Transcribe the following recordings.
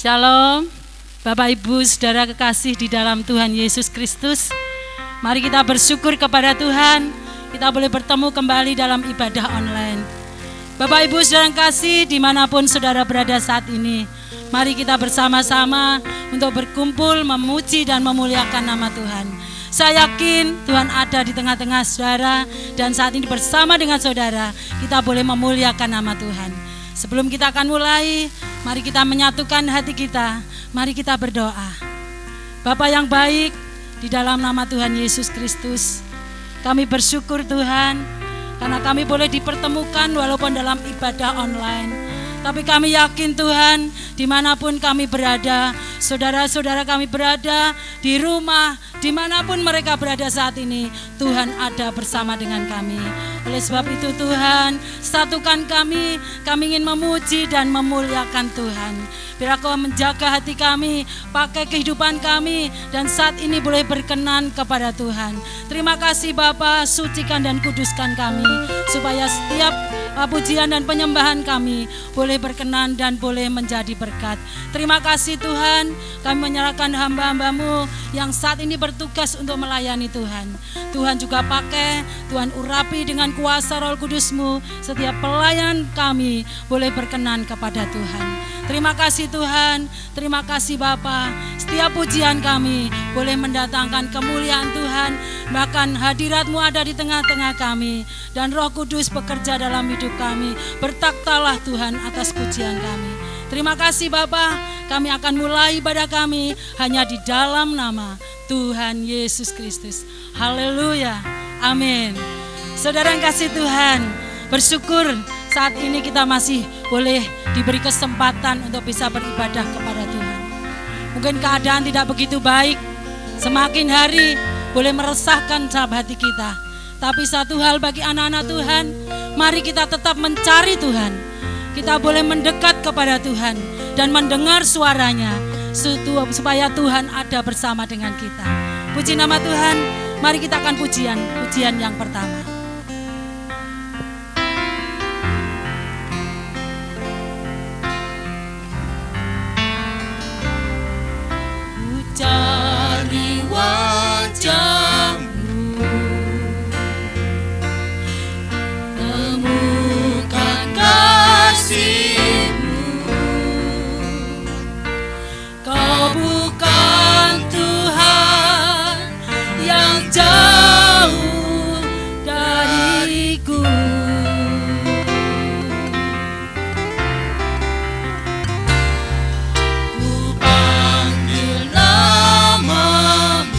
Shalom, Bapak Ibu Saudara kekasih di dalam Tuhan Yesus Kristus. Mari kita bersyukur kepada Tuhan, kita boleh bertemu kembali dalam ibadah online. Bapak Ibu Saudara kekasih dimanapun saudara berada saat ini, mari kita bersama-sama untuk berkumpul memuji dan memuliakan nama Tuhan. Saya yakin Tuhan ada di tengah-tengah saudara, dan saat ini bersama dengan saudara kita boleh memuliakan nama Tuhan. Sebelum kita akan mulai, mari kita menyatukan hati kita, mari kita berdoa. Bapa yang baik, di dalam nama Tuhan Yesus Kristus, kami bersyukur Tuhan, karena kami boleh dipertemukan walaupun dalam ibadah online. Tapi kami yakin Tuhan, dimanapun kami berada, saudara-saudara kami berada, di rumah, dimanapun mereka berada saat ini, Tuhan ada bersama dengan kami. Oleh sebab itu Tuhan, satukan kami ingin memuji dan memuliakan Tuhan. Biar Kau menjaga hati kami, pakai kehidupan kami, dan saat ini boleh berkenan kepada Tuhan. Terima kasih Bapa, sucikan dan kuduskan kami, supaya setiap pujian dan penyembahan kami boleh berkenan dan boleh menjadi berkat. Terima kasih Tuhan, kami menyerahkan hamba-Hambamu yang saat ini bertugas untuk melayani Tuhan. Tuhan juga pakai, Tuhan urapi dengan kuasa Roh Kudus-Mu, setiap pelayan kami boleh berkenan kepada Tuhan. Terima kasih Tuhan, terima kasih Bapa. Setiap pujian kami boleh mendatangkan kemuliaan Tuhan, bahkan hadirat-Mu ada di tengah-tengah kami, dan Roh Kudus bekerja dalam hidup kami. Bertaktalah Tuhan atas pujian kami. Terima kasih Bapa, kami akan mulai ibadah kami hanya di dalam nama Tuhan Yesus Kristus. Haleluya, amin. Saudara yang kasih Tuhan, bersyukur saat ini kita masih boleh diberi kesempatan untuk bisa beribadah kepada Tuhan. Mungkin keadaan tidak begitu baik, semakin hari boleh meresahkan dalam hati kita. Tapi satu hal bagi anak-anak Tuhan, mari kita tetap mencari Tuhan. Kita boleh mendekat kepada Tuhan dan mendengar suaranya, supaya Tuhan ada bersama dengan kita. Puji nama Tuhan, mari kita akan pujian yang pertama. Cari wajah-Mu, temukan kasih-Mu. Kau bukan Tuhan yang jauh dariku. Ku panggil namamu,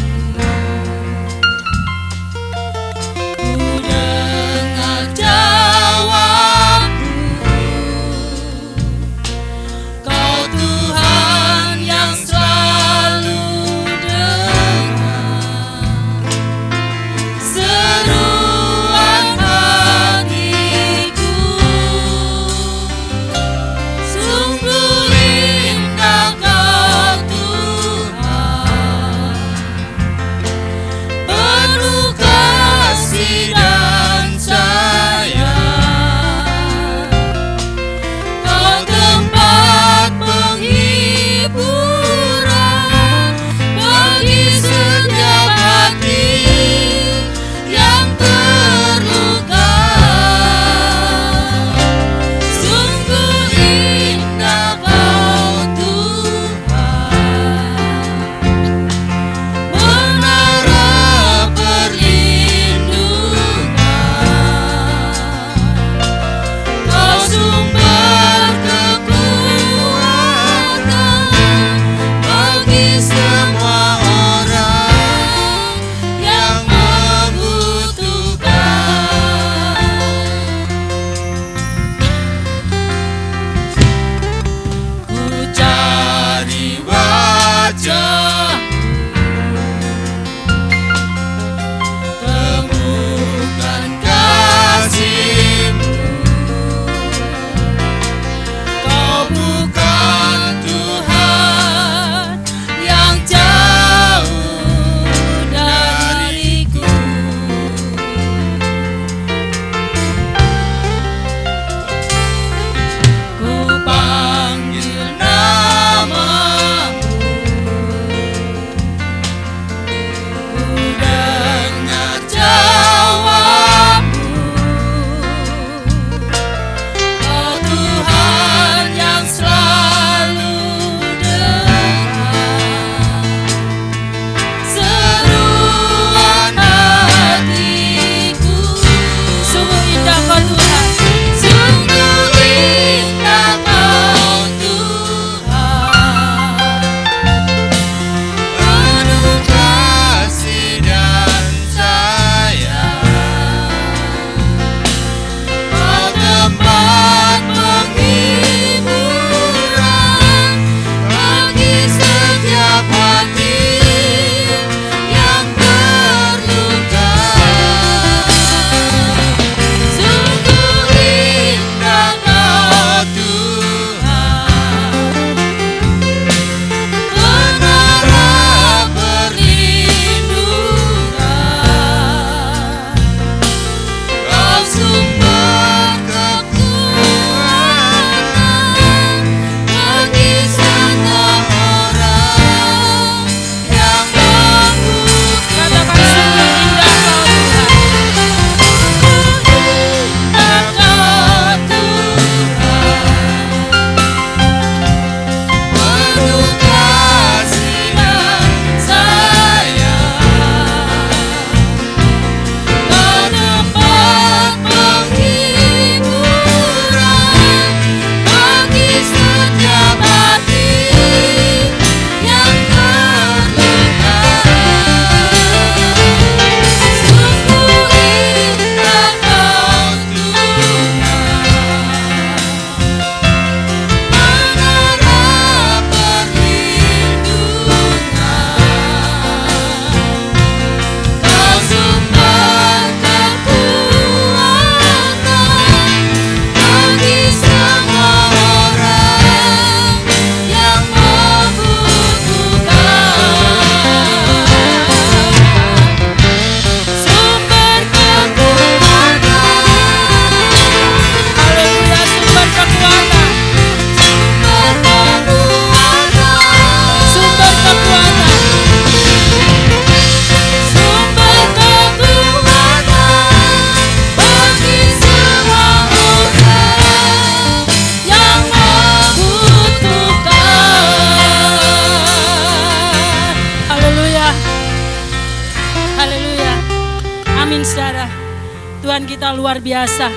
Tuhan kita luar biasa.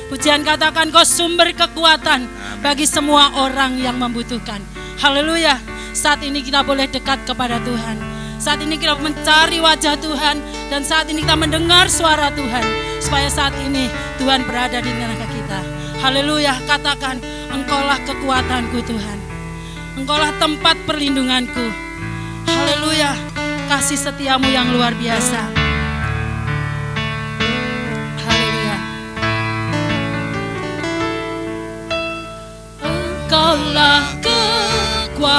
Pujian katakan kau sumber kekuatan bagi semua orang yang membutuhkan. Haleluya. Saat ini kita boleh dekat kepada Tuhan. Saat ini kita mencari wajah Tuhan. Dan saat ini kita mendengar suara Tuhan. Supaya saat ini Tuhan berada di tengah kita. Haleluya. Katakan, Engkaulah kekuatanku Tuhan. Engkaulah tempat perlindunganku. Haleluya. Kasih setiamu yang luar biasa. Engkaulah kekuatanku,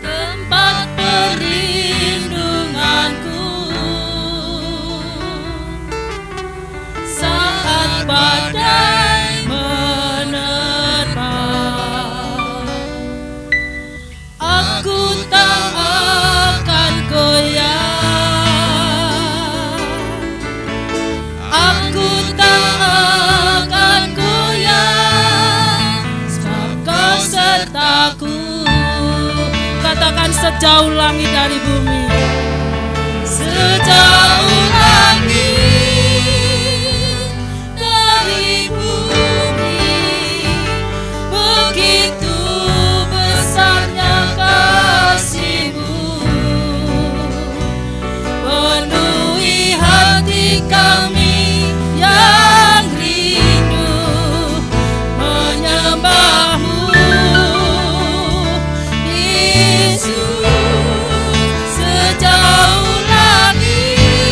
tempat perlindunganku, saat badai menerpa, aku tak akan goyah. Aku tak akan goyah, sebab kau sertaku. Katakan sejauh langit dari bumi, sejauh langit dari bumi, begitu besarnya kasih-Mu, penuhi hati kami yang rindu menyembah-Mu, Yesus. Sejauh langit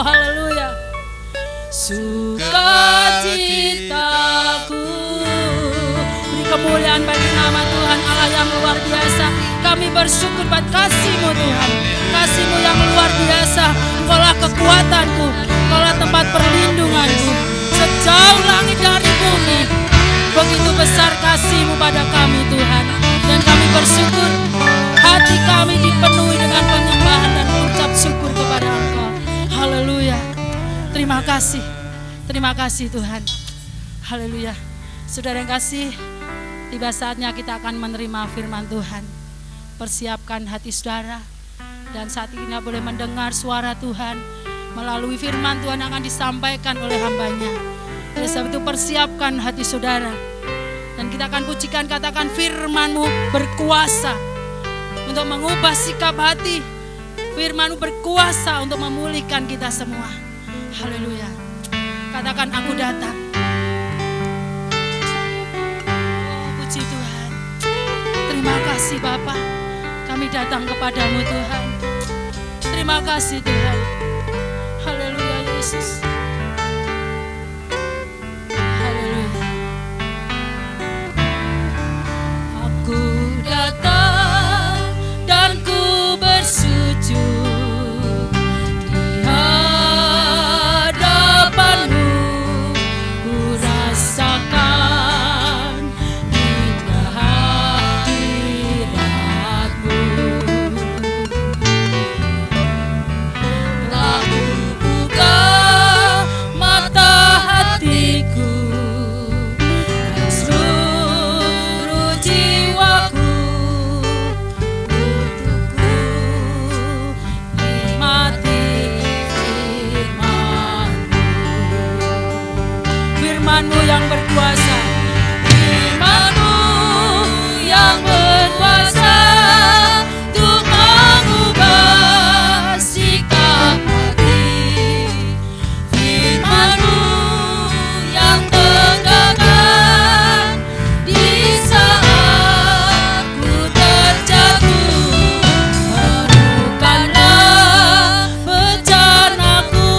Oh haleluya. Sukacitaku. Beri kemuliaan bagi nama Tuhan Allah yang luar biasa. Kami bersyukur buat kasih-Mu Tuhan. Kasih-Mu yang luar biasa. Engkaulah kekuatanku, Engkaulah tempat perlindunganku. Sejauh langit dari bumi, begitu besar kasih-Mu pada kami Tuhan. Dan kami bersyukur, hati kami dipenuhi dengan penyembahan dan ucap syukur kepada Engkau. Haleluya. Terima kasih Tuhan. Haleluya. Saudara yang kasih, tiba saatnya kita akan menerima firman Tuhan. Persiapkan hati saudara, dan saat ini kita boleh mendengar suara Tuhan melalui firman Tuhan yang akan disampaikan oleh hambanya. Oleh sebab itu persiapkan hati saudara, dan kita akan pujikan, katakan firman-Mu berkuasa untuk mengubah sikap hati. Firman-Mu berkuasa untuk memulihkan kita semua. Haleluya. Katakan aku datang. Oh puji Tuhan. Terima kasih Bapa. Kami datang kepadamu Tuhan. Terima kasih Tuhan. Haleluya Yesus. Haleluya. Aku datang dan ku bersujud di hadapan-Mu. Ku rasakan indah hadirat-Mu. Telah ku buka mata hatiku dan seluruh jiwaku untuk ku nikmati firman-Mu yang berkuasa. Firman-Mu yang berkuasa untuk mengubah sikap hati. Firman-Mu yang tegakkan di saat ku terjatuh. Penuhkanlah bencanaku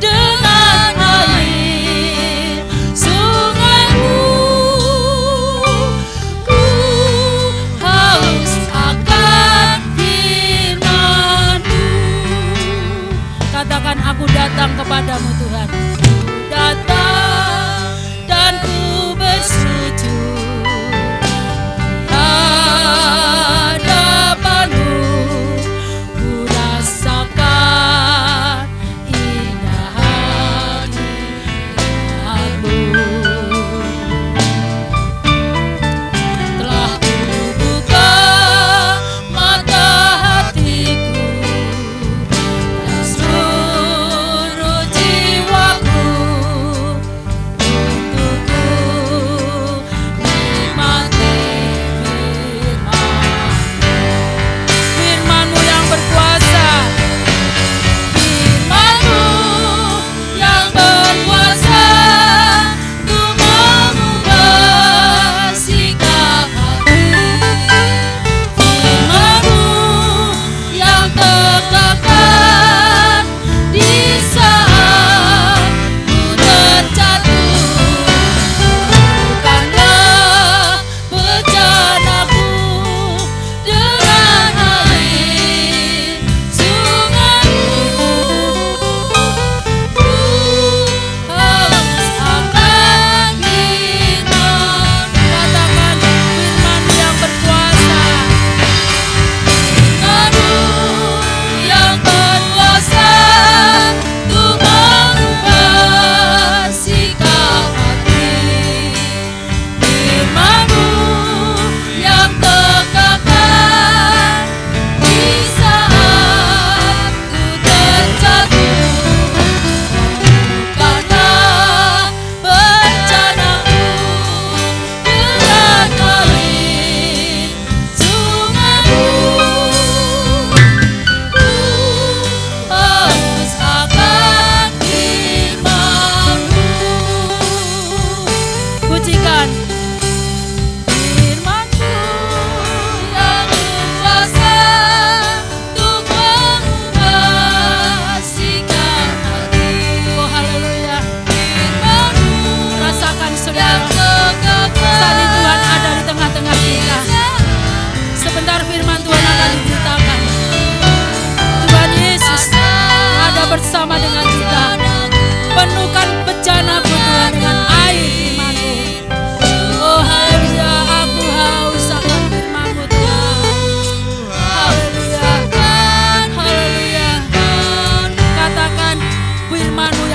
dengan air sungai-Mu. Ku haus akan firman-Mu. Katakan aku datang kepadamu Tuhan. Ku datang dan ku bersujud di hadapan-Mu. Ku rasakan indah hadirat-Mu. Telah ku buka mata hatiku dan seluruh jiwaku untuk ku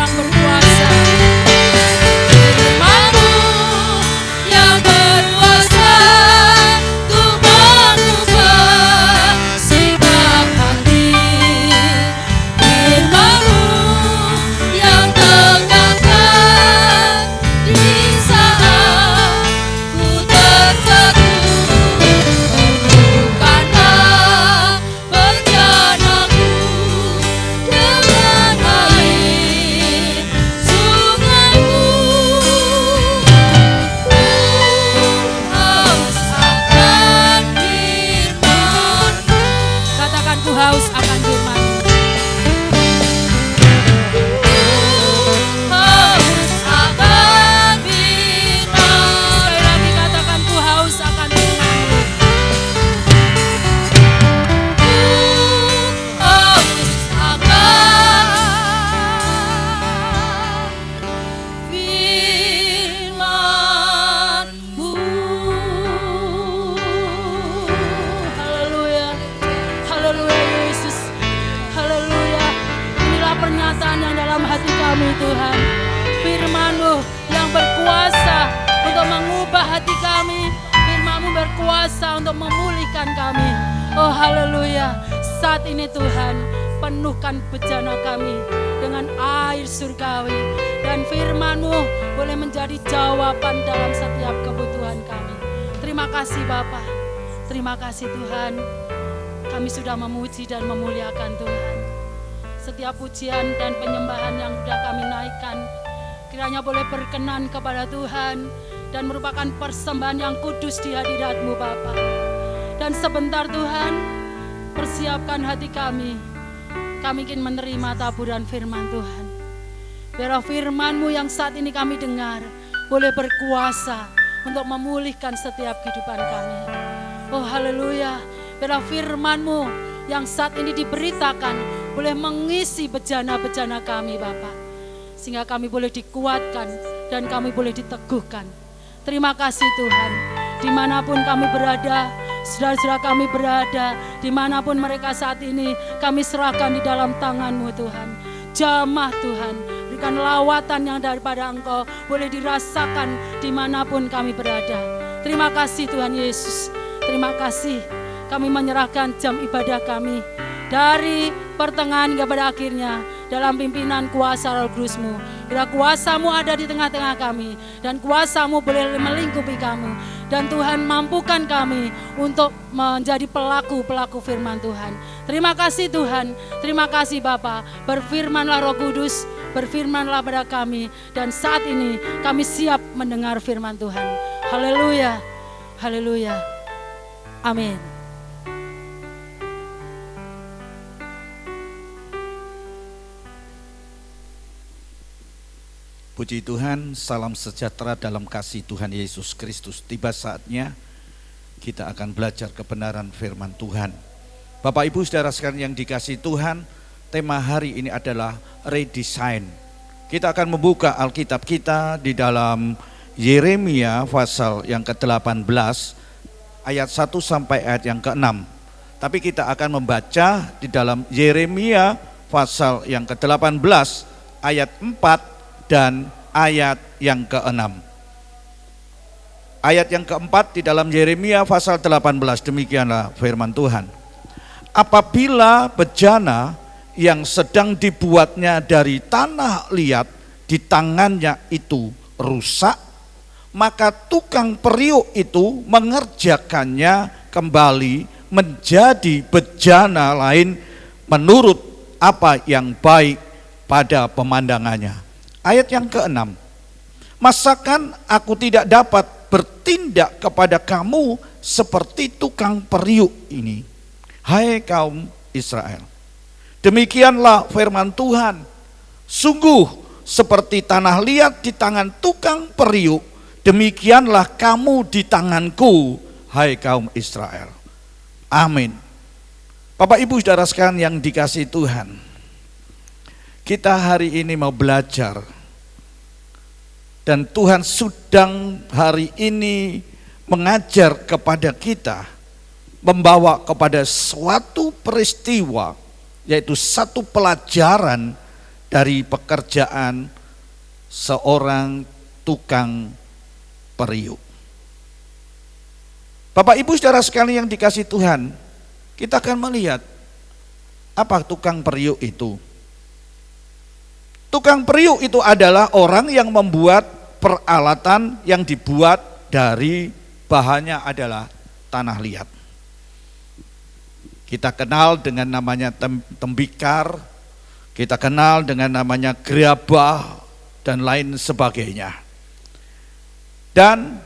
yang berkuasa. Firman-Mu yang berkuasa untuk mengubah sikap hati. Firman-Mu yang tegakkan di saat ku tertegun. Bukanlah bencanaku dengan air sungaimu. Haus akan firman-Mu. Katakan, ku haus akan firman-Mu. Haus akan firman-Mu. Sekali lagi katakan, ku haus akan firman-Mu. Haus akan firman-Mu. Haleluya. Haleluya Yesus. Haleluya. Inilah pernyataan yang dalam hati kami Tuhan. Firman-Mu yang berkuasa untuk mengubah hati kami. Firman-Mu berkuasa untuk memulihkan kami. Oh haleluya. Saat ini Tuhan, penuhkan bejana kami dengan air surgawi. Dan firman-Mu boleh menjadi jawaban dalam setiap kebutuhan kami. Terima kasih Bapa. Terima kasih Tuhan. Kami sudah memuji dan memuliakan Tuhan. Setiap pujian dan penyembahan yang sudah kami naikkan, kiranya boleh berkenan kepada Tuhan dan merupakan persembahan yang kudus di hadirat-Mu Bapa. Dan sebentar Tuhan, persiapkan hati kami. Kami ingin menerima taburan firman Tuhan. Biarlah firman-Mu yang saat ini kami dengar boleh berkuasa untuk memulihkan setiap kehidupan kami. Oh haleluya. Biarlah firman-Mu yang saat ini diberitakan boleh mengisi bejana-bejana kami Bapa. Sehingga kami boleh dikuatkan dan kami boleh diteguhkan. Terima kasih Tuhan. Dimanapun kami berada, saudara-saudara kami berada, dimanapun mereka saat ini, kami serahkan di dalam tangan-Mu Tuhan. Jamah Tuhan, berikan lawatan yang daripada Engkau boleh dirasakan dimanapun kami berada. Terima kasih Tuhan Yesus. Terima kasih. Kami menyerahkan jam ibadah kami dari pertengahan hingga pada akhirnya dalam pimpinan kuasa Roh Kudus-Mu. Bila kuasa-Mu ada di tengah-tengah kami dan kuasa-Mu boleh melingkupi kami. Dan Tuhan mampukan kami untuk menjadi pelaku-pelaku firman Tuhan. Terima kasih Tuhan, terima kasih Bapa. Berfirmanlah Roh Kudus, berfirmanlah pada kami. Dan saat ini kami siap mendengar firman Tuhan. Haleluya, haleluya, amin. Puji Tuhan, salam sejahtera dalam kasih Tuhan Yesus Kristus. Tiba saatnya kita akan belajar kebenaran firman Tuhan. Bapak Ibu saudara sekalian yang dikasihi Tuhan, tema hari ini adalah redesign. Kita akan membuka Alkitab kita di dalam Yeremia pasal yang ke-18 ayat 1 sampai ayat yang ke-6. Tapi kita akan membaca di dalam Yeremia pasal yang ke-18 ayat 4 dan ayat yang ke-6. Ayat yang ke-4 di dalam Yeremia pasal 18, demikianlah firman Tuhan. Apabila bejana yang sedang dibuatnya dari tanah liat di tangannya itu rusak, maka tukang periuk itu mengerjakannya kembali menjadi bejana lain menurut apa yang baik pada pemandangannya. Ayat yang ke-6, masakan aku tidak dapat bertindak kepada kamu seperti tukang periuk ini, hai kaum Israel. Demikianlah firman Tuhan, sungguh seperti tanah liat di tangan tukang periuk, demikianlah kamu di tanganku, hai kaum Israel. Amin. Bapak Ibu saudara sekalian yang dikasihi Tuhan, kita hari ini mau belajar. Dan Tuhan sedang hari ini mengajar kepada kita, membawa kepada suatu peristiwa, yaitu satu pelajaran dari pekerjaan seorang tukang periuk. Bapak Ibu saudara sekalian yang dikasihi Tuhan, kita akan melihat apa tukang periuk itu. Tukang periuk itu adalah orang yang membuat peralatan yang dibuat dari bahannya adalah tanah liat. Kita kenal dengan namanya tembikar, kita kenal dengan namanya gerabah dan lain sebagainya. Dan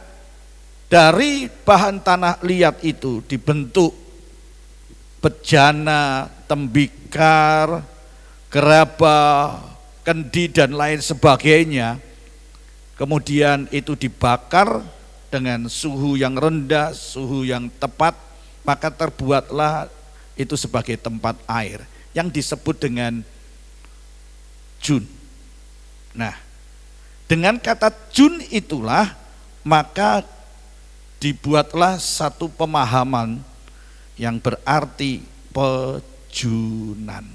dari bahan tanah liat itu dibentuk bejana, tembikar, gerabah, kendi dan lain sebagainya. Kemudian itu dibakar dengan suhu yang rendah, suhu yang tepat, maka terbuatlah itu sebagai tempat air yang disebut dengan jun. Nah, dengan kata jun itulah maka dibuatlah satu pemahaman yang berarti pejunan.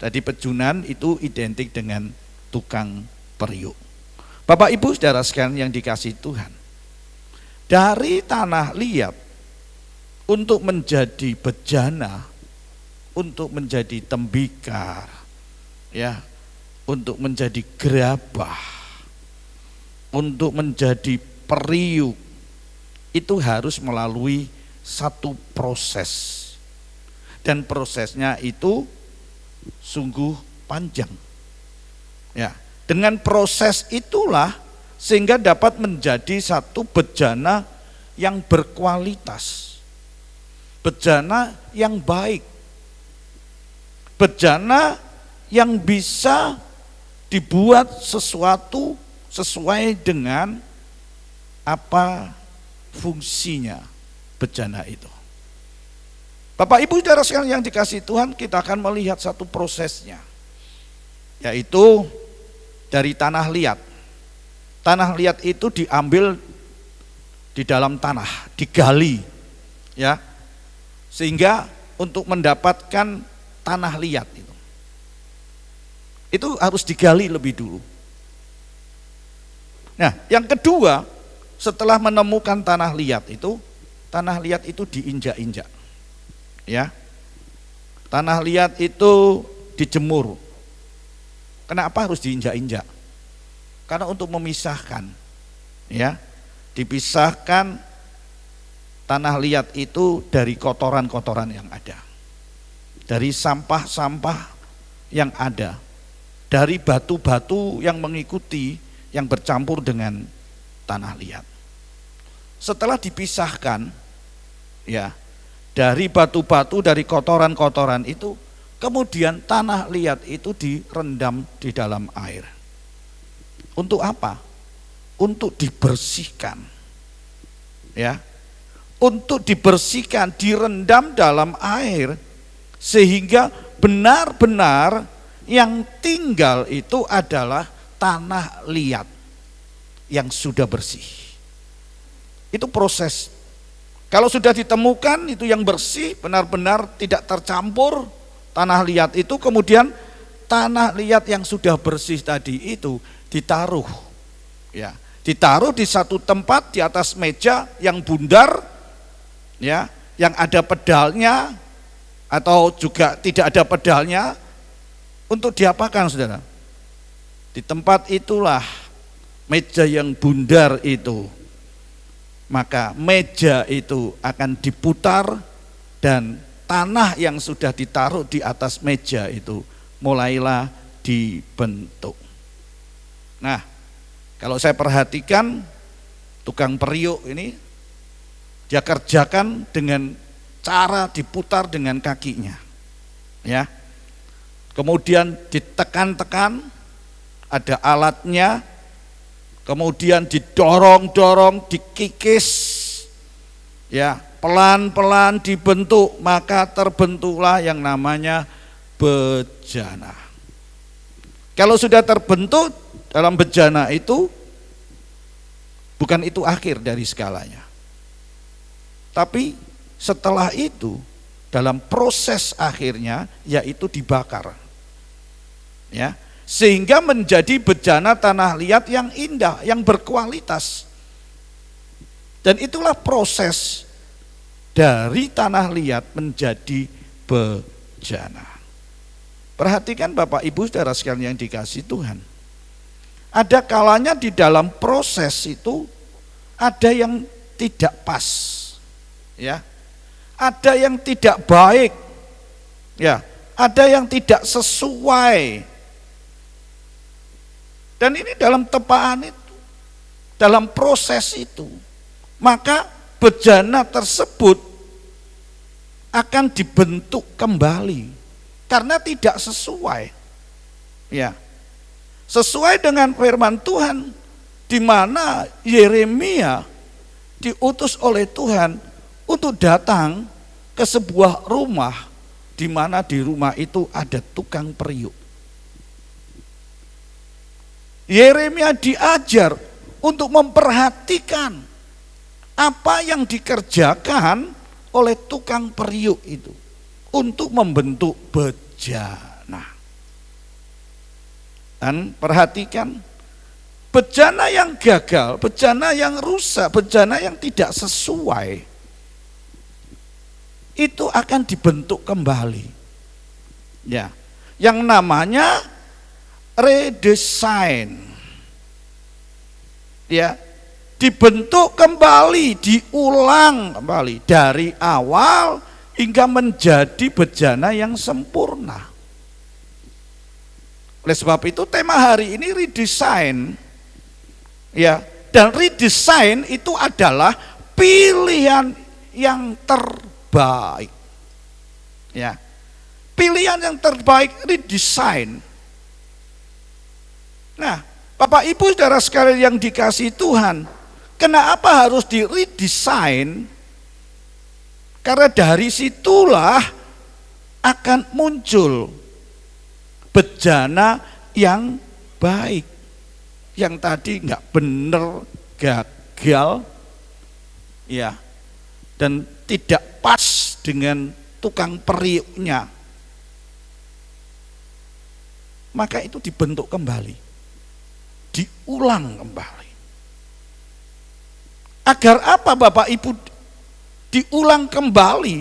Jadi pejunan itu identik dengan tukang periuk. Bapak Ibu saudara sekalian yang dikasihi Tuhan, dari tanah liat untuk menjadi bejana, untuk menjadi tembikar, ya, untuk menjadi gerabah, untuk menjadi periuk, itu harus melalui satu proses. Dan prosesnya itu sungguh panjang. Ya, dengan proses itulah sehingga dapat menjadi satu bejana yang berkualitas. Bejana yang baik. Bejana yang bisa dibuat sesuatu sesuai dengan apa fungsinya bejana itu. Bapak Ibu saudara sekalian yang dikasihi Tuhan, kita akan melihat satu prosesnya, yaitu dari tanah liat. Tanah liat itu diambil di dalam tanah, digali, ya, sehingga untuk mendapatkan tanah liat itu harus digali lebih dulu. Nah, yang kedua, setelah menemukan tanah liat itu diinjak-injak. Ya. Tanah liat itu dijemur. Kenapa harus diinjak-injak? Karena untuk memisahkan, ya. Dipisahkan tanah liat itu dari kotoran-kotoran yang ada. Dari sampah-sampah yang ada. Dari batu-batu yang mengikuti, yang bercampur dengan tanah liat. Setelah dipisahkan, ya, dari batu-batu, dari kotoran-kotoran itu, kemudian tanah liat itu direndam di dalam air. Untuk apa? Untuk dibersihkan. Ya. Untuk dibersihkan, direndam dalam air sehingga benar-benar yang tinggal itu adalah tanah liat yang sudah bersih. Itu proses. Kalau sudah ditemukan itu yang bersih, benar-benar tidak tercampur tanah liat itu, kemudian tanah liat yang sudah bersih tadi itu ditaruh, ya, ditaruh di satu tempat di atas meja yang bundar, ya, yang ada pedalnya atau juga tidak ada pedalnya. Untuk diapakan, saudara? Di tempat itulah meja yang bundar itu, maka meja itu akan diputar dan tanah yang sudah ditaruh di atas meja itu mulailah dibentuk. Nah, kalau saya perhatikan tukang periuk ini, dia kerjakan dengan cara diputar dengan kakinya, ya. Kemudian ditekan-tekan, ada alatnya, kemudian didorong-dorong, dikikis, ya, pelan-pelan dibentuk, maka terbentuklah yang namanya bejana. Kalau sudah terbentuk dalam bejana itu, bukan itu akhir dari segalanya. Tapi setelah itu, dalam proses akhirnya yaitu dibakar. Ya, sehingga menjadi bejana tanah liat yang indah, yang berkualitas. Dan itulah proses dari tanah liat menjadi bejana. Perhatikan Bapak Ibu saudara sekalian yang dikasihi Tuhan. Ada kalanya di dalam proses itu ada yang tidak pas. Ya. Ada yang tidak baik. Ya, ada yang tidak sesuai. Dan ini dalam tepaan itu, dalam proses itu, maka bejana tersebut akan dibentuk kembali karena tidak sesuai. Ya. Sesuai dengan firman Tuhan di mana Yeremia diutus oleh Tuhan untuk datang ke sebuah rumah di mana di rumah itu ada tukang periuk. Yeremia diajar untuk memperhatikan apa yang dikerjakan oleh tukang periuk itu untuk membentuk bejana. Dan perhatikan, bejana yang gagal, bejana yang rusak, bejana yang tidak sesuai, itu akan dibentuk kembali. Ya, yang namanya redesign. Ya, dibentuk kembali, diulang kembali dari awal hingga menjadi bejana yang sempurna. Oleh sebab itu tema hari ini redesign. Ya, dan redesign itu adalah pilihan yang terbaik. Ya. Pilihan yang terbaik redesign. Nah, Bapak Ibu saudara sekalian yang dikasihi Tuhan, kenapa harus di redesign? Karena dari situlah akan muncul bejana yang baik. Yang tadi enggak benar, gagal, ya, dan tidak pas dengan tukang periuknya. Maka itu dibentuk kembali, diulang kembali. Agar apa Bapak Ibu diulang kembali,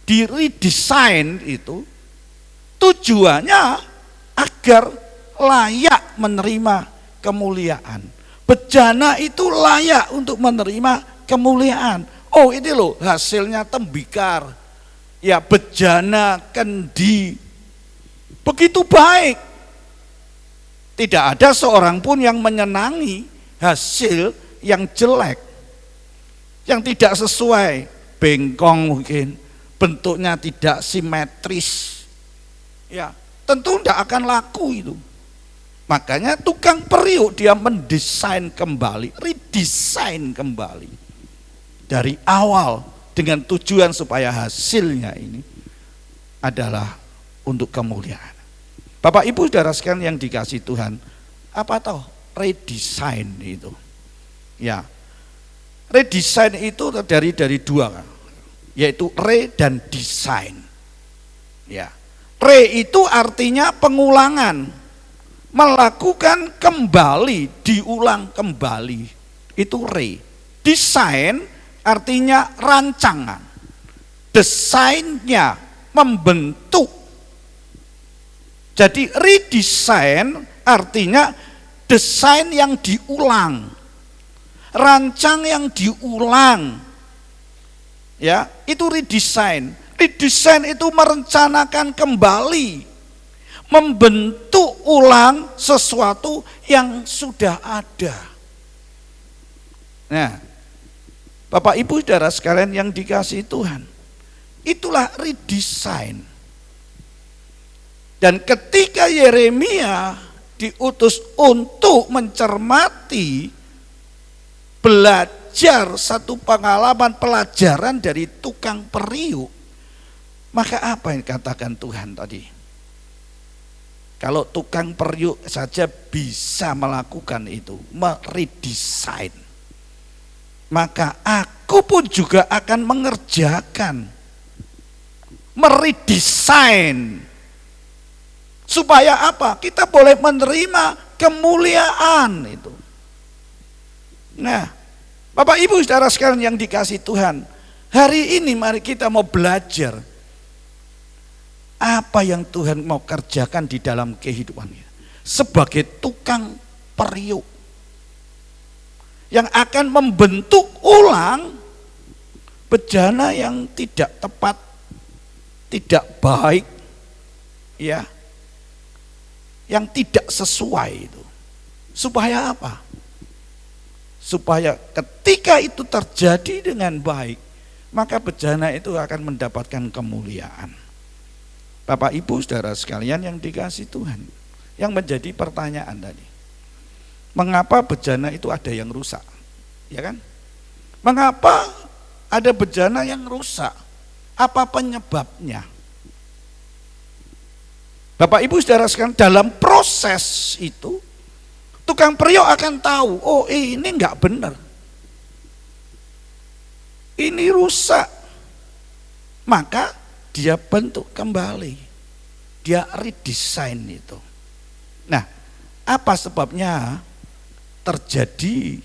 di redesign itu tujuannya agar layak menerima kemuliaan. Bejana itu layak untuk menerima kemuliaan. Oh, ini loh hasilnya tembikar. Ya, bejana kendi begitu baik. Tidak ada seorang pun yang menyenangi hasil yang jelek, yang tidak sesuai, bengkong mungkin, bentuknya tidak simetris. Ya, tentu tidak akan laku itu. Makanya tukang periuk dia mendesain kembali, redesign kembali dari awal dengan tujuan supaya hasilnya ini adalah untuk kemuliaan. Bapak Ibu saudara sekalian yang dikasihi Tuhan, apa toh redesign itu? Ya, redesign itu terdiri dari dua, yaitu re dan design. Ya, re itu artinya pengulangan, melakukan kembali, diulang kembali, itu re. Desain artinya rancangan, desainnya membentuk. Jadi redesign artinya desain yang diulang, rancang yang diulang. Ya, itu redesign. Redesign itu merencanakan kembali, membentuk ulang sesuatu yang sudah ada. Nah, Bapak Ibu saudara sekalian yang dikasihi Tuhan, itulah redesign. Dan ketika Yeremia diutus untuk mencermati, belajar satu pengalaman pelajaran dari tukang periuk, maka apa yang dikatakan Tuhan tadi? Kalau tukang periuk saja bisa melakukan itu, meredesain, maka aku pun juga akan mengerjakan, meredesain Supaya apa? Kita boleh menerima kemuliaan itu. Nah, Bapak Ibu saudara sekalian yang dikasihi Tuhan, hari ini mari kita mau belajar apa yang Tuhan mau kerjakan di dalam kehidupannya sebagai tukang periuk yang akan membentuk ulang bejana yang tidak tepat, tidak baik, ya, yang tidak sesuai itu. Supaya apa? Supaya ketika itu terjadi dengan baik, maka bejana itu akan mendapatkan kemuliaan. Bapak Ibu saudara sekalian yang dikasihi Tuhan, yang menjadi pertanyaan tadi, mengapa bejana itu ada yang rusak? Ya kan? Mengapa ada bejana yang rusak? Apa penyebabnya? Bapak Ibu saudara sekalian, dalam proses itu tukang periuk akan tahu, oh ini enggak benar, ini rusak, maka dia bentuk kembali, dia redesign itu. Nah, apa sebabnya terjadi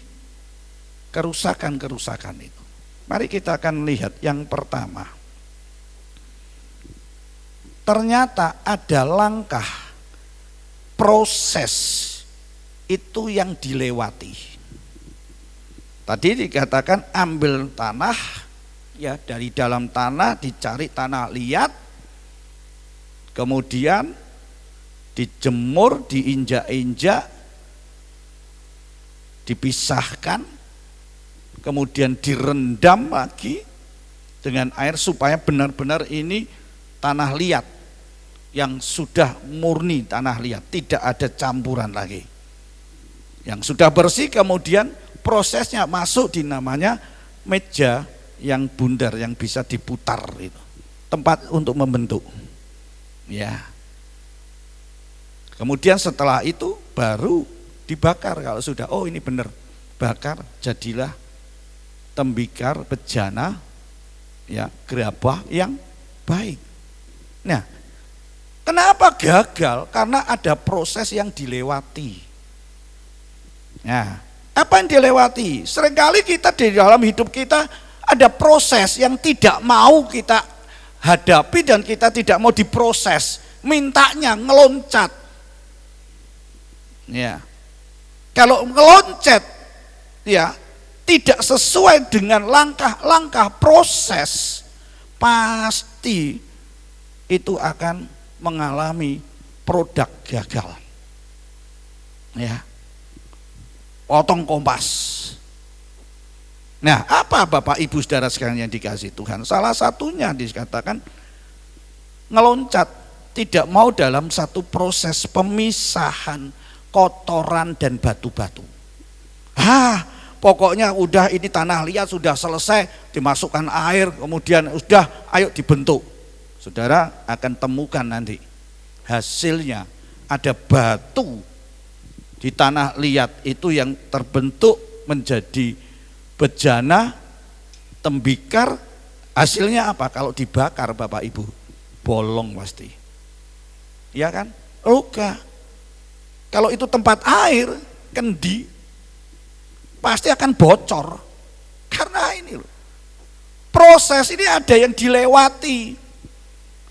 kerusakan-kerusakan itu? Mari kita akan lihat yang pertama. Ternyata ada langkah proses itu yang dilewati. Tadi dikatakan ambil tanah, ya, dari dalam tanah dicari tanah liat, kemudian dijemur, diinjak-injak, dipisahkan, kemudian direndam lagi dengan air supaya benar-benar ini tanah liat yang sudah murni, tanah liat, tidak ada campuran lagi. Yang sudah bersih kemudian prosesnya masuk di namanya meja yang bundar yang bisa diputar itu. Tempat untuk membentuk. Ya. Kemudian setelah itu baru dibakar kalau sudah, oh ini benar. Bakar, jadilah tembikar bejana, ya, gerabah yang baik. Nah, kenapa gagal? Karena ada proses yang dilewati. Nah, apa yang dilewati? Seringkali kita di dalam hidup kita ada proses yang tidak mau kita hadapi dan kita tidak mau diproses. Mintanya ngeloncat. Ya. Kalau ngeloncat, ya, tidak sesuai dengan langkah-langkah proses, pasti itu akan mengalami produk gagal. Ya. Potong kompas. Nah, apa Bapak Ibu saudara sekalian yang dikasihi Tuhan? Salah satunya dikatakan ngeloncat, tidak mau dalam satu proses pemisahan kotoran dan batu-batu. Pokoknya udah ini tanah liat sudah selesai, dimasukkan air, kemudian sudah ayo dibentuk. Saudara akan temukan nanti hasilnya ada batu di tanah liat itu yang terbentuk menjadi bejana, tembikar. Hasilnya apa? Kalau dibakar Bapak Ibu, bolong pasti. Ya kan? Luka. Kalau itu tempat air, kendi, pasti akan bocor. Karena ini loh, proses ini ada yang dilewati.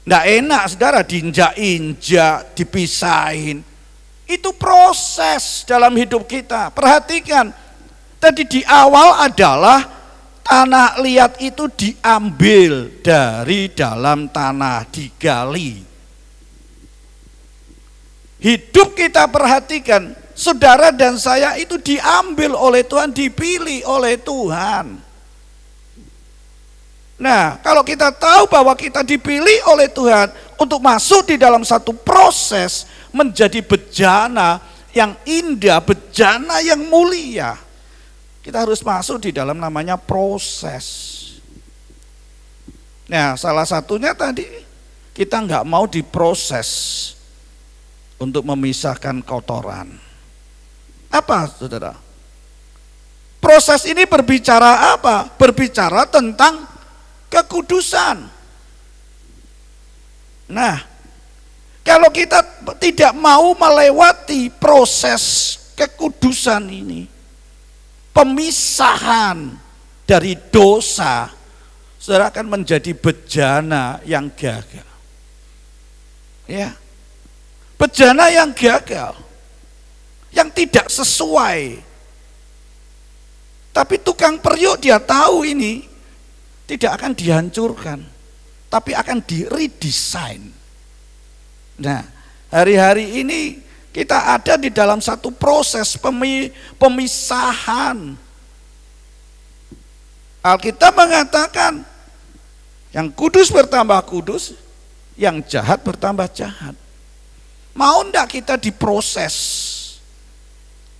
Nggak enak saudara, diinjak-injak, dipisahin. Itu proses dalam hidup kita. Perhatikan, tadi di awal adalah tanah liat itu diambil dari dalam tanah, digali. Hidup kita perhatikan, saudara dan saya itu diambil oleh Tuhan, dipilih oleh Tuhan. Nah, kalau kita tahu bahwa kita dipilih oleh Tuhan untuk masuk di dalam satu proses menjadi bejana yang indah, bejana yang mulia, kita harus masuk di dalam namanya proses. Nah, salah satunya tadi kita nggak mau diproses untuk memisahkan kotoran. Apa, saudara? Proses ini berbicara apa? Berbicara tentang kekudusan. Nah, kalau kita tidak mau melewati proses kekudusan ini, pemisahan dari dosa, saudara akan menjadi bejana yang gagal. Ya, bejana yang gagal, yang tidak sesuai. Tapi tukang periuk dia tahu ini tidak akan dihancurkan, tapi akan diredesign. Nah, hari-hari ini kita ada di dalam satu proses pemisahan. Alkitab mengatakan yang kudus bertambah kudus, yang jahat bertambah jahat. Mau enggak kita diproses?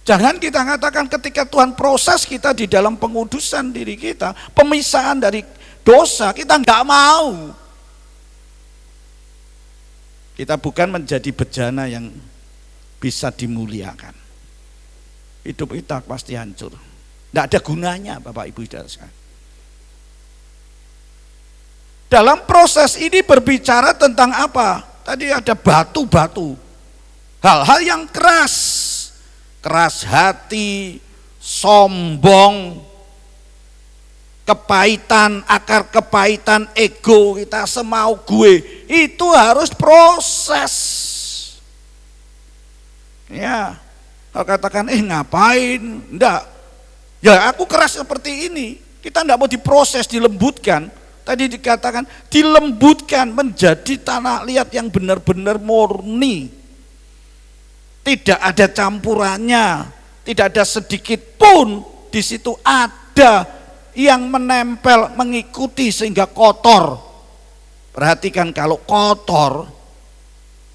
Jangan kita katakan ketika Tuhan proses kita di dalam pengudusan diri kita, pemisahan dari dosa, kita enggak mau. Kita bukan menjadi bejana yang bisa dimuliakan. Hidup kita pasti hancur. Enggak ada gunanya, Bapak Ibu Saudara sekalian. Dalam proses ini berbicara tentang apa? Tadi ada batu-batu, hal-hal yang keras hati, sombong, kepahitan, akar kepahitan, ego kita, semau gue, itu harus proses. Ya, kalau katakan ngapain? Enggak. Ya aku keras seperti ini, kita enggak mau diproses, dilembutkan. Tadi dikatakan dilembutkan menjadi tanah liat yang benar-benar murni. Tidak ada campurannya, tidak ada sedikit pun di situ ada yang menempel mengikuti sehingga kotor. Perhatikan kalau kotor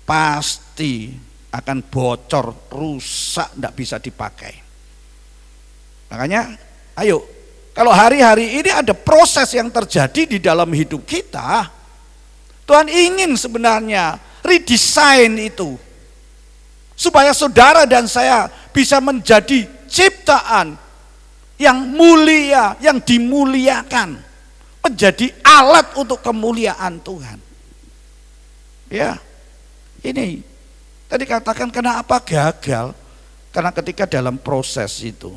pasti akan bocor, rusak, tidak bisa dipakai. Makanya ayo, kalau hari-hari ini ada proses yang terjadi di dalam hidup kita, Tuhan ingin sebenarnya redesign itu, supaya saudara dan saya bisa menjadi ciptaan yang mulia, yang dimuliakan, menjadi alat untuk kemuliaan Tuhan. Ya, ini tadi katakan kenapa gagal? Karena ketika dalam proses itu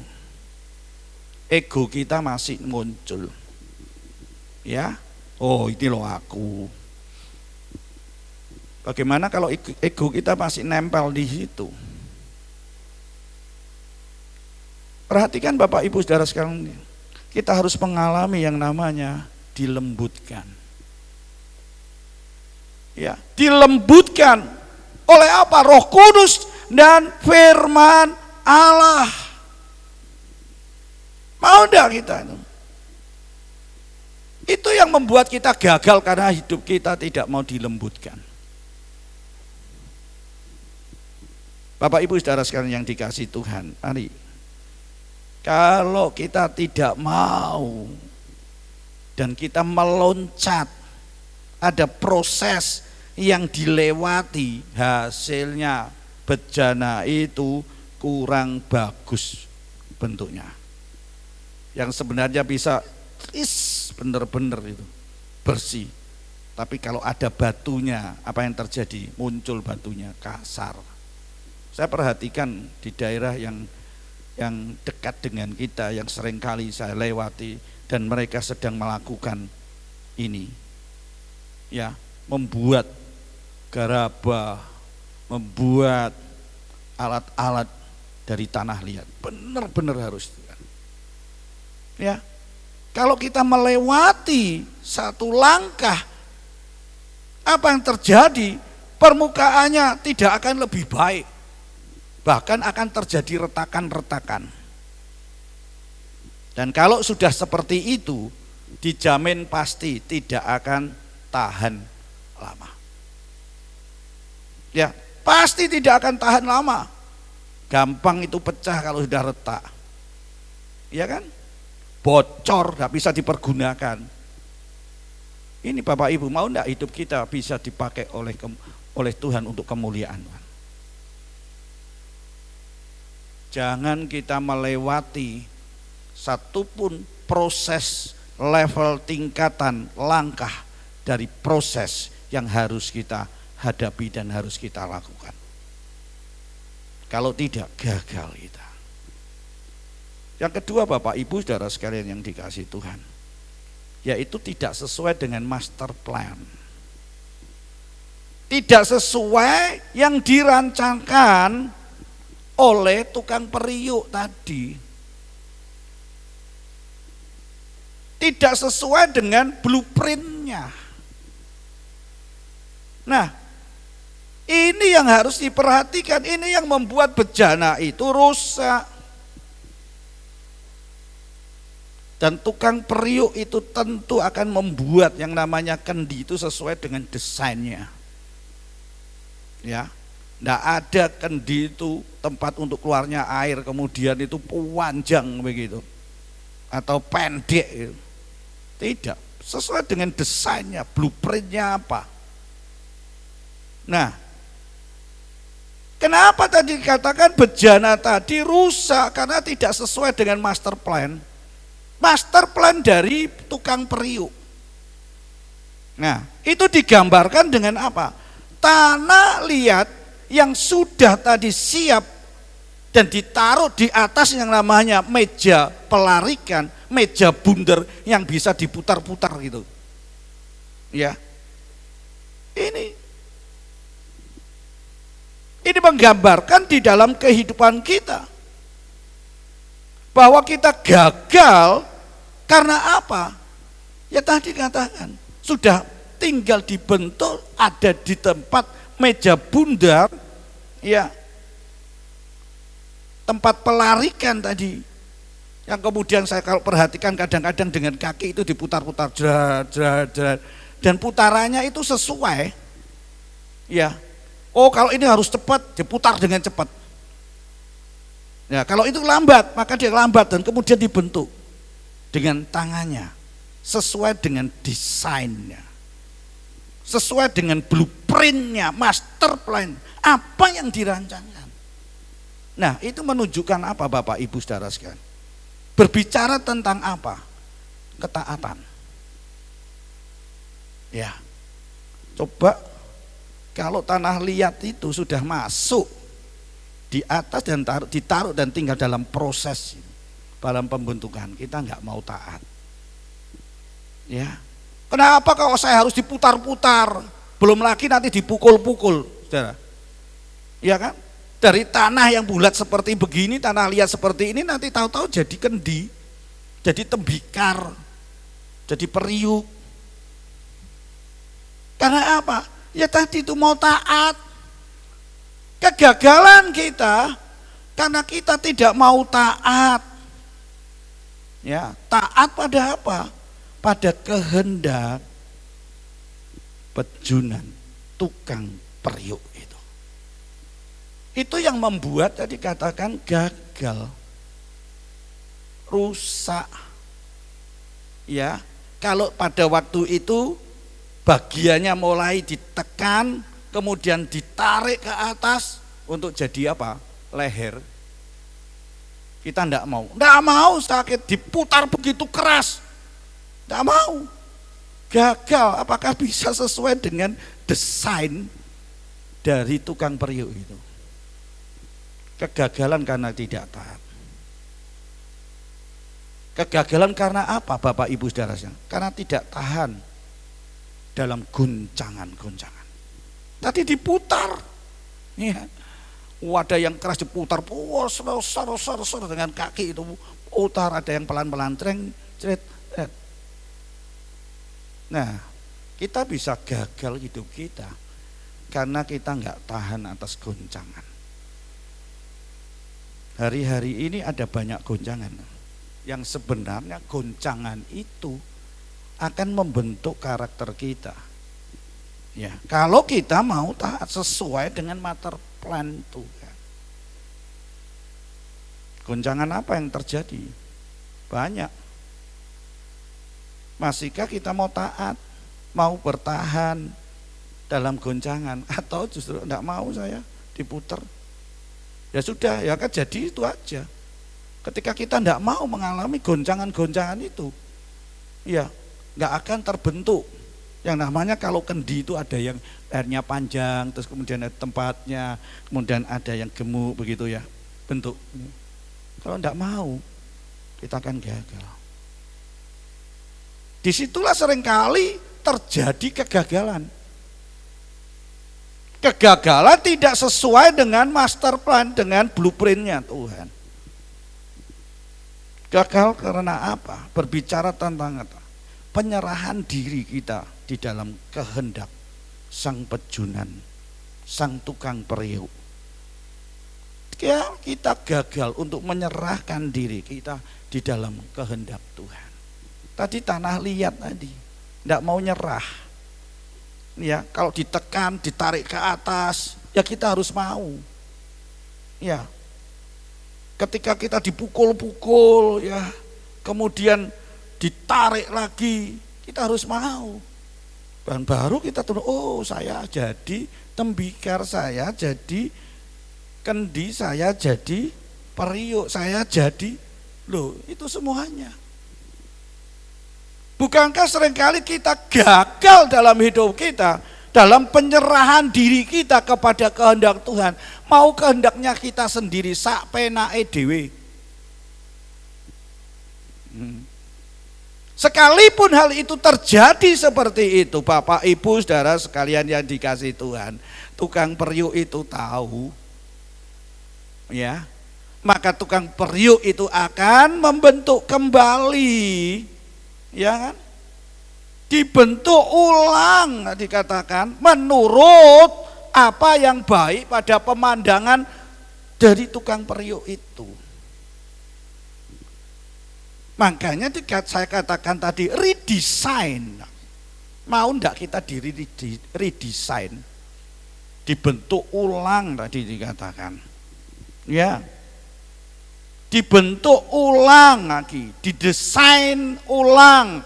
ego kita masih muncul. Ya, oh ini loh aku. Bagaimana kalau ego kita masih nempel di situ? Perhatikan Bapak Ibu Saudara sekalian, kita harus mengalami yang namanya dilembutkan. Ya, dilembutkan oleh apa? Roh Kudus dan firman Allah. Mau enggak kita itu? Itu yang membuat kita gagal karena hidup kita tidak mau dilembutkan. Bapak Ibu Saudara sekalian yang dikasihi Tuhan, mari, kalau kita tidak mau dan kita meloncat, ada proses yang dilewati, hasilnya bejana itu kurang bagus bentuknya. Yang sebenarnya bisa benar-benar itu bersih. Tapi kalau ada batunya, apa yang terjadi? Muncul batunya kasar. Saya perhatikan di daerah yang dekat dengan kita, yang sering kali saya lewati, dan mereka sedang melakukan ini, ya, membuat gerabah, membuat alat-alat dari tanah liat. Benar-benar harus, ya. Kalau kita melewati satu langkah, apa yang terjadi? Permukaannya tidak akan lebih baik, bahkan akan terjadi retakan-retakan. Dan kalau sudah seperti itu, dijamin pasti tidak akan tahan lama. Ya, pasti tidak akan tahan lama. Gampang itu pecah kalau sudah retak. Ya kan? Bocor, gak bisa dipergunakan. Ini Bapak Ibu, mau enggak hidup kita bisa dipakai oleh Tuhan untuk kemuliaan Tuhan? Jangan kita melewati satupun proses, level, tingkatan, langkah dari proses yang harus kita hadapi dan harus kita lakukan. Kalau tidak, gagal kita. Yang kedua, Bapak Ibu Saudara sekalian yang dikasihi Tuhan, yaitu tidak sesuai dengan master plan. Tidak sesuai yang dirancangkan oleh tukang periuk tadi. Tidak sesuai dengan blueprintnya. Nah, ini yang harus diperhatikan, ini yang membuat bejana itu rusak. Dan tukang periuk itu tentu akan membuat yang namanya kendi itu sesuai dengan desainnya. Ya, enggak ada kendi itu tempat untuk keluarnya air kemudian itu panjang begitu atau pendek gitu. Tidak, sesuai dengan desainnya, blueprintnya apa. Nah, kenapa tadi dikatakan bejana tadi rusak? Karena tidak sesuai dengan master plan. Master plan dari tukang periuk. Nah, itu digambarkan dengan apa? Tanah liat yang sudah tadi siap dan ditaruh di atas yang namanya meja pelarikan, meja bundar yang bisa diputar-putar gitu. Ya. Ini menggambarkan di dalam kehidupan kita bahwa kita gagal karena apa? Ya tadi katakan, sudah tinggal dibentuk ada di tempat meja bundar, ya tempat pelarikan tadi, yang kemudian saya kalau perhatikan kadang-kadang dengan kaki itu diputar-putar, dan putarannya itu sesuai, ya. Oh kalau ini harus cepat, diputar dengan cepat. Ya, kalau itu lambat, maka dia lambat dan kemudian dibentuk dengan tangannya, sesuai dengan desainnya, sesuai dengan blueprintnya, master plan, apa yang dirancangkan. Nah, itu menunjukkan apa Bapak Ibu Saudara sekalian? Berbicara tentang apa? Ketaatan. Ya, coba kalau tanah liat itu sudah masuk di atas dan ditaruh dan tinggal dalam proses dalam pembentukan, kita nggak mau taat. Ya, kenapa kalau saya harus diputar-putar? Belum lagi nanti dipukul-pukul, saudara. Ya kan? Dari tanah yang bulat seperti begini, tanah liat seperti ini, nanti tahu-tahu jadi kendi, jadi tembikar, jadi periuk. Karena apa? Ya tadi itu mau taat. Kegagalan kita karena kita tidak mau taat. Ya, taat pada apa? Pada kehendak pejunan tukang periuk itu. Itu yang membuat tadi katakan gagal, rusak. Ya, kalau pada waktu itu bagiannya mulai ditekan, kemudian ditarik ke atas untuk jadi apa? Leher. Kita enggak mau sakit, diputar begitu keras, enggak mau. Gagal, apakah bisa sesuai dengan desain dari tukang periuk itu? Kegagalan karena tidak taat. Kegagalan karena apa Bapak Ibu Saudara? Karena tidak tahan dalam goncangan-goncangan. Tadi diputar, ya. Ada yang keras diputar, sor dengan kaki itu putar, ada yang pelan-pelan cret. Nah, kita bisa gagal hidup kita karena kita nggak tahan atas goncangan. Hari-hari ini ada banyak goncangan yang sebenarnya goncangan itu akan membentuk karakter kita. Ya, kalau kita mau taat sesuai dengan master plan Tuhan. Goncangan apa yang terjadi? Banyak. Masihkah kita mau taat, mau bertahan dalam goncangan, atau justru enggak mau saya diputar? Ya sudah, ya kan jadi itu aja. Ketika kita enggak mau mengalami goncangan-goncangan itu, ya enggak akan terbentuk Yang namanya kalau kendi itu ada yang airnya panjang, terus kemudian ada tempatnya, kemudian ada yang gemuk begitu ya bentuk. Kalau enggak mau, kita akan gagal. Disitulah seringkali terjadi kegagalan. Kegagalan tidak sesuai dengan master plan, dengan blueprintnya Tuhan. Gagal karena apa? Berbicara tentang apa? Penyerahan diri kita di dalam kehendak sang pejunan, sang tukang periuk. Ya, kita gagal untuk menyerahkan diri kita di dalam kehendak Tuhan. Tadi tanah liat tadi, tidak mau nyerah. Ya, kalau ditekan, ditarik ke atas, ya kita harus mau. Ya, ketika kita dipukul-pukul, ya, kemudian ditarik lagi, kita harus mau. Dan baru kita turun, oh saya jadi tembikar, saya jadi kendi, saya jadi periuk, saya jadi, loh itu semuanya. Bukankah seringkali kita gagal dalam hidup kita, dalam penyerahan diri kita kepada kehendak Tuhan, mau kehendaknya kita sendiri, sak penake dhewe. Sekalipun hal itu terjadi seperti itu, Bapak Ibu Saudara sekalian yang dikasihi Tuhan, tukang periuk itu tahu, ya, maka tukang periuk itu akan membentuk kembali, ya kan? Dibentuk ulang, dikatakan menurut apa yang baik pada pemandangan dari tukang periuk itu. Makanya saya katakan tadi redesign. Mau enggak kita redesign? Dibentuk ulang tadi dikatakan. Ya. Dibentuk ulang lagi, didesain ulang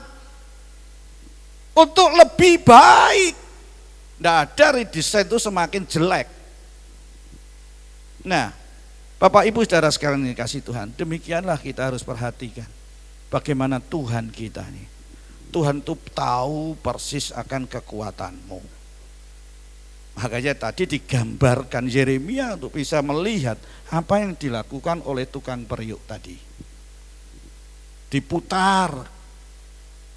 untuk lebih baik. Enggak ada redesign itu semakin jelek. Nah, Bapak Ibu Saudara sekalian yang dikasihi Tuhan, demikianlah kita harus perhatikan bagaimana Tuhan kita nih. Tuhan tuh tahu persis akan kekuatanmu. Makanya tadi digambarkan Yeremia untuk bisa melihat apa yang dilakukan oleh tukang periuk tadi. Diputar,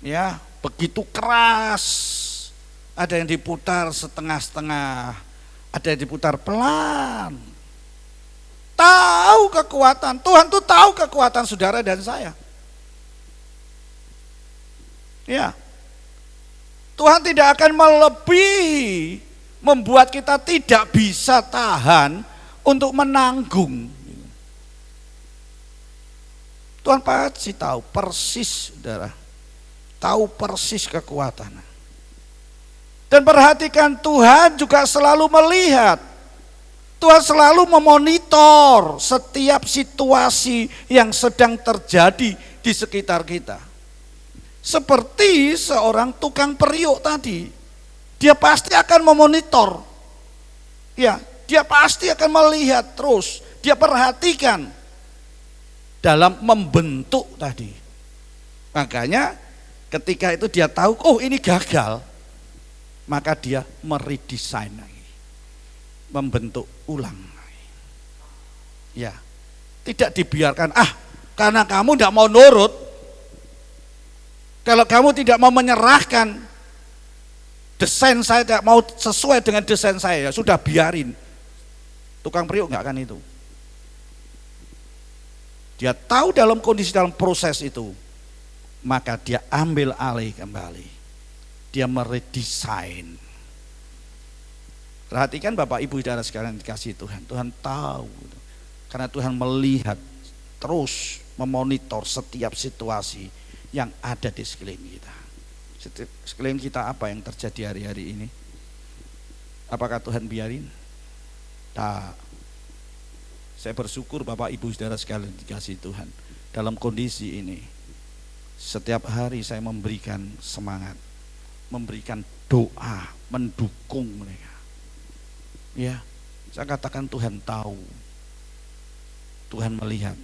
ya, begitu keras. Ada yang diputar setengah-setengah, ada yang diputar pelan. Tahu kekuatan, Tuhan tuh tahu kekuatan saudara dan saya. Ya, Tuhan tidak akan melebihi, membuat kita tidak bisa tahan untuk menanggung. Tuhan pasti tahu persis, saudara, tahu persis kekuatan. Dan perhatikan, Tuhan juga selalu melihat, Tuhan selalu memonitor setiap situasi yang sedang terjadi di sekitar kita. Seperti seorang tukang periuk tadi, dia pasti akan memonitor, ya, dia pasti akan melihat terus, dia perhatikan dalam membentuk tadi. Makanya ketika itu dia tahu, oh ini gagal, maka dia meredesain lagi, membentuk ulang lagi. Ya, tidak dibiarkan, karena kamu tidak mau nurut. Kalau kamu tidak mau menyerahkan desain saya, tidak mau sesuai dengan desain saya, ya sudah biarin. Tukang periuk enggak akan itu. Dia tahu dalam kondisi, dalam proses itu, maka dia ambil alih kembali. Dia meredesain. Perhatikan Bapak Ibu Saudara sekalian dikasihi Tuhan. Tuhan tahu, karena Tuhan melihat terus, memonitor setiap situasi yang ada di sekeliling kita. Sekeliling kita apa yang terjadi hari-hari ini? Apakah Tuhan biarin? Tak. Saya bersyukur Bapak Ibu Saudara sekalian dikasihi Tuhan. Dalam kondisi ini, setiap hari saya memberikan semangat, memberikan doa, mendukung mereka. Ya, saya katakan Tuhan tahu, Tuhan melihat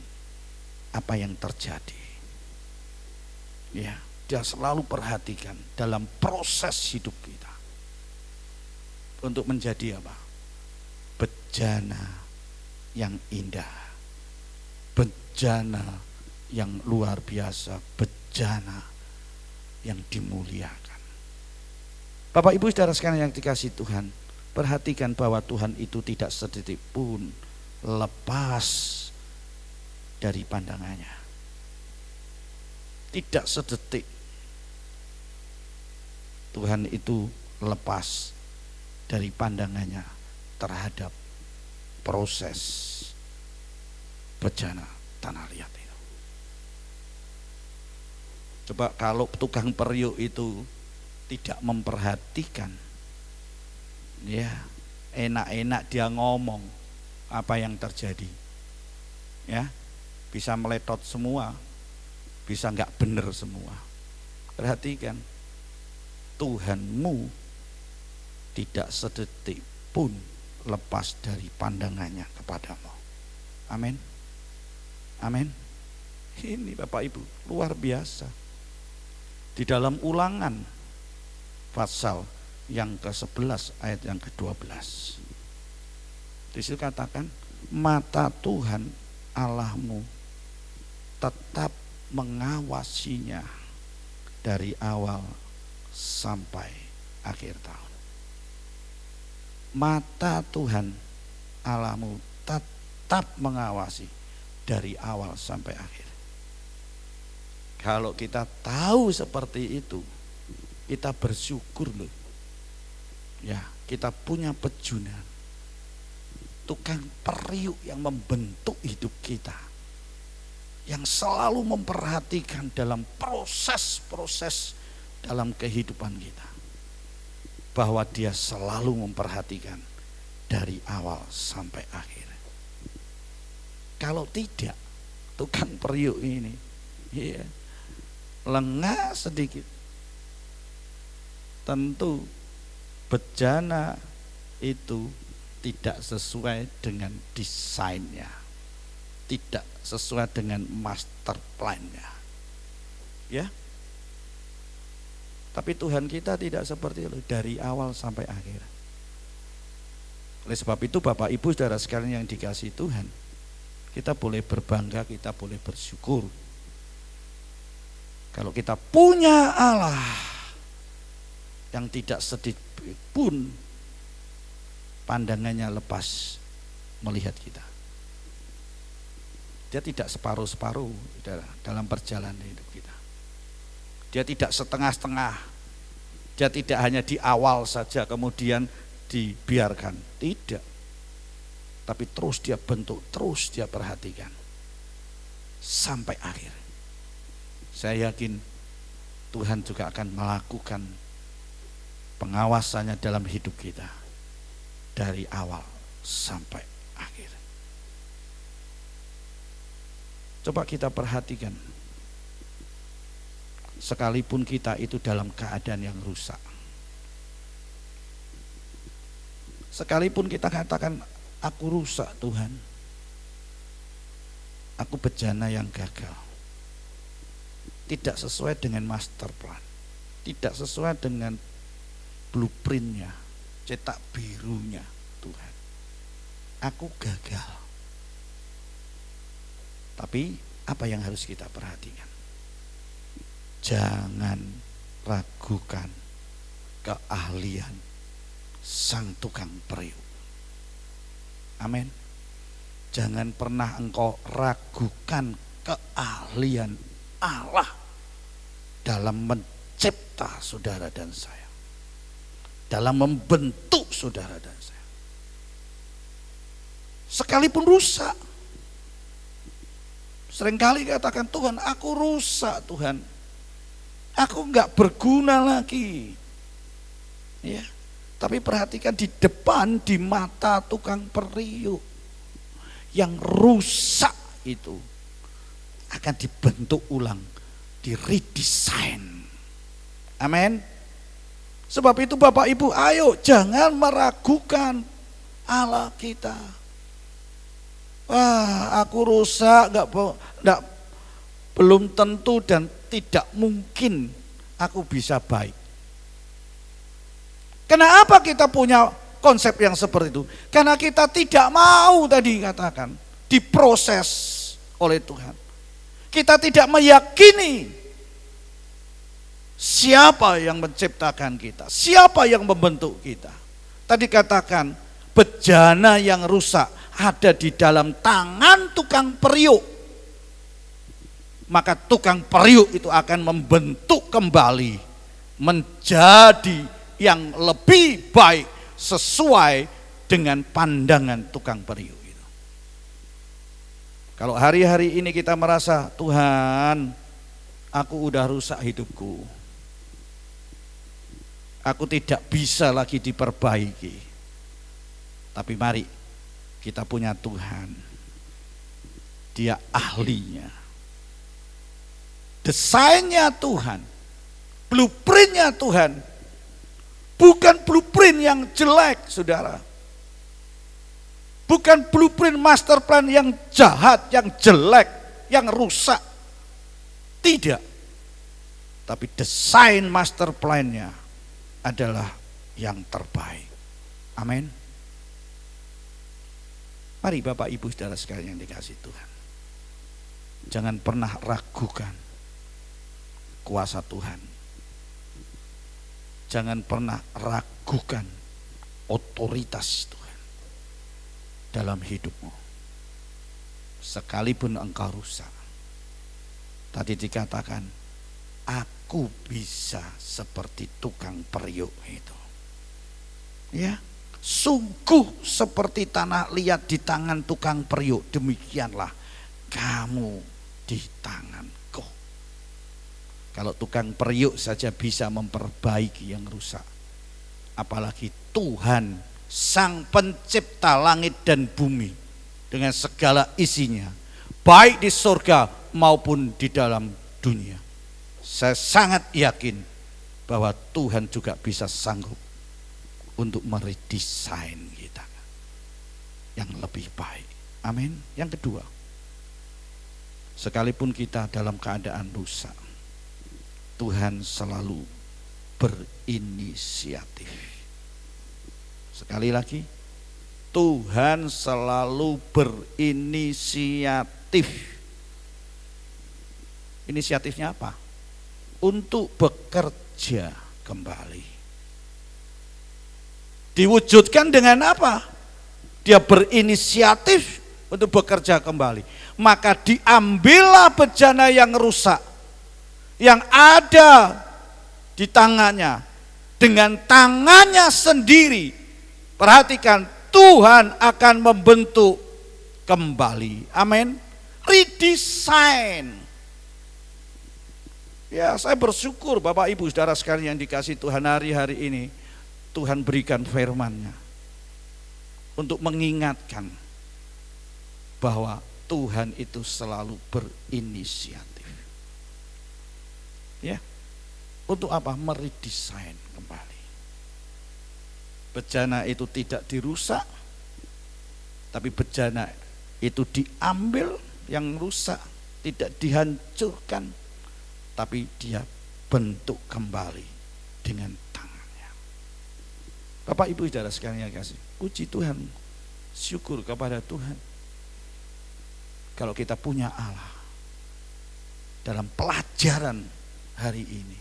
apa yang terjadi. Ya, Dia selalu perhatikan dalam proses hidup kita untuk menjadi apa? Bejana yang indah, bejana yang luar biasa, bejana yang dimuliakan. Bapak Ibu saudara sekalian yang dikasihi Tuhan, perhatikan bahwa Tuhan itu tidak sedetik pun lepas dari pandangannya. Tidak sedetik Tuhan itu lepas dari pandangannya terhadap proses bejana tanah liat itu. Coba kalau tukang periuk itu tidak memperhatikan, ya enak-enak dia ngomong, apa yang terjadi? Ya, bisa meletot semua, bisa nggak benar semua. Perhatikan, Tuhanmu tidak sedetik pun lepas dari pandangannya kepadamu. Amin. Amin. Ini Bapak Ibu luar biasa. Di dalam Ulangan pasal yang ke-11 ayat yang ke-12, di situ katakan, mata Tuhan Allahmu tetap mengawasinya dari awal sampai akhir tahun. Mata Tuhan Allahmu tetap mengawasi dari awal sampai akhir. Kalau kita tahu seperti itu, kita bersyukur loh. Ya, kita punya pejunan, tukang periuk yang membentuk hidup kita, yang selalu memperhatikan dalam proses-proses dalam kehidupan kita, bahwa dia selalu memperhatikan dari awal sampai akhir. Kalau tidak, tukang periuk ini ya, lengah sedikit, tentu bejana itu tidak sesuai dengan desainnya, tidak sesuai dengan master plan-nya. Ya. Tapi Tuhan kita tidak seperti itu dari awal sampai akhir. Oleh sebab itu Bapak Ibu saudara sekalian yang dikasihi Tuhan, kita boleh berbangga, kita boleh bersyukur kalau kita punya Allah yang tidak sedikit pun pandangannya lepas melihat kita. Dia tidak separuh-separuh dalam perjalanan hidup kita. Dia tidak setengah-setengah. Dia tidak hanya di awal saja kemudian dibiarkan. Tidak. Tapi terus dia bentuk, terus dia perhatikan sampai akhir. Saya yakin Tuhan juga akan melakukan pengawasannya dalam hidup kita dari awal sampai akhir. Coba kita perhatikan, sekalipun kita itu dalam keadaan yang rusak, sekalipun kita katakan aku rusak Tuhan, aku bejana yang gagal, tidak sesuai dengan master plan, tidak sesuai dengan blueprintnya, cetak birunya Tuhan, aku gagal. Tapi apa yang harus kita perhatikan? Jangan ragukan keahlian sang tukang periuk. Amin. Jangan pernah engkau ragukan keahlian Allah dalam mencipta saudara dan saya, dalam membentuk saudara dan saya. Sekalipun rusak, seringkali katakan, Tuhan aku rusak Tuhan, aku enggak berguna lagi. Ya, tapi perhatikan di depan, di mata tukang periuk, yang rusak itu akan dibentuk ulang, diredesain. Amin. Sebab itu Bapak Ibu, ayo jangan meragukan Allah kita. Wah, aku rusak, belum tentu dan tidak mungkin aku bisa baik. Kenapa kita punya konsep yang seperti itu? Karena kita tidak mau tadi katakan diproses oleh Tuhan. Kita tidak meyakini siapa yang menciptakan kita, siapa yang membentuk kita. Tadi katakan bejana yang rusak ada di dalam tangan tukang periuk. Maka tukang periuk itu akan membentuk kembali menjadi yang lebih baik sesuai dengan pandangan tukang periuk itu. Kalau hari-hari ini kita merasa, Tuhan, aku udah rusak hidupku, aku tidak bisa lagi diperbaiki. Tapi mari kita punya Tuhan, Dia ahlinya. Desainnya Tuhan, blueprintnya Tuhan, bukan blueprint yang jelek, saudara. Bukan blueprint master plan yang jahat, yang jelek, yang rusak. Tidak. Tapi desain master plan-nya adalah yang terbaik. Amin. Mari Bapak Ibu Saudara sekalian yang dikasihi Tuhan, jangan pernah ragukan kuasa Tuhan. Jangan pernah ragukan otoritas Tuhan dalam hidupmu. Sekalipun engkau rusak. Tadi dikatakan, aku bisa seperti tukang periuk itu. Ya, sungguh seperti tanah liat di tangan tukang periuk, demikianlah kamu di tanganku. Kalau tukang periuk saja bisa memperbaiki yang rusak, apalagi Tuhan Sang Pencipta langit dan bumi dengan segala isinya, baik di surga maupun di dalam dunia. Saya sangat yakin bahwa Tuhan juga bisa sanggup untuk meredesain kita yang lebih baik. Amin. Yang kedua, sekalipun kita dalam keadaan rusak, Tuhan selalu berinisiatif. Sekali lagi, Tuhan selalu berinisiatif. Inisiatifnya apa? Untuk bekerja kembali. Diwujudkan dengan apa? Dia berinisiatif untuk bekerja kembali. Maka diambillah bejana yang rusak yang ada di tangannya, dengan tangannya sendiri. Perhatikan, Tuhan akan membentuk kembali. Amin. Redesign. Ya, saya bersyukur Bapak Ibu Saudara sekalian yang dikasihi Tuhan, hari-hari ini Tuhan berikan firman-Nya untuk mengingatkan bahwa Tuhan itu selalu berinisiatif. Ya, untuk apa? Meredesain kembali. Bejana itu tidak dirusak, tapi bejana itu diambil yang rusak, tidak dihancurkan, tapi dia bentuk kembali dengan tangannya. Bapak Ibu Saudara sekalian yang kasih, puji Tuhan, syukur kepada Tuhan. Kalau kita punya Allah dalam pelajaran hari ini,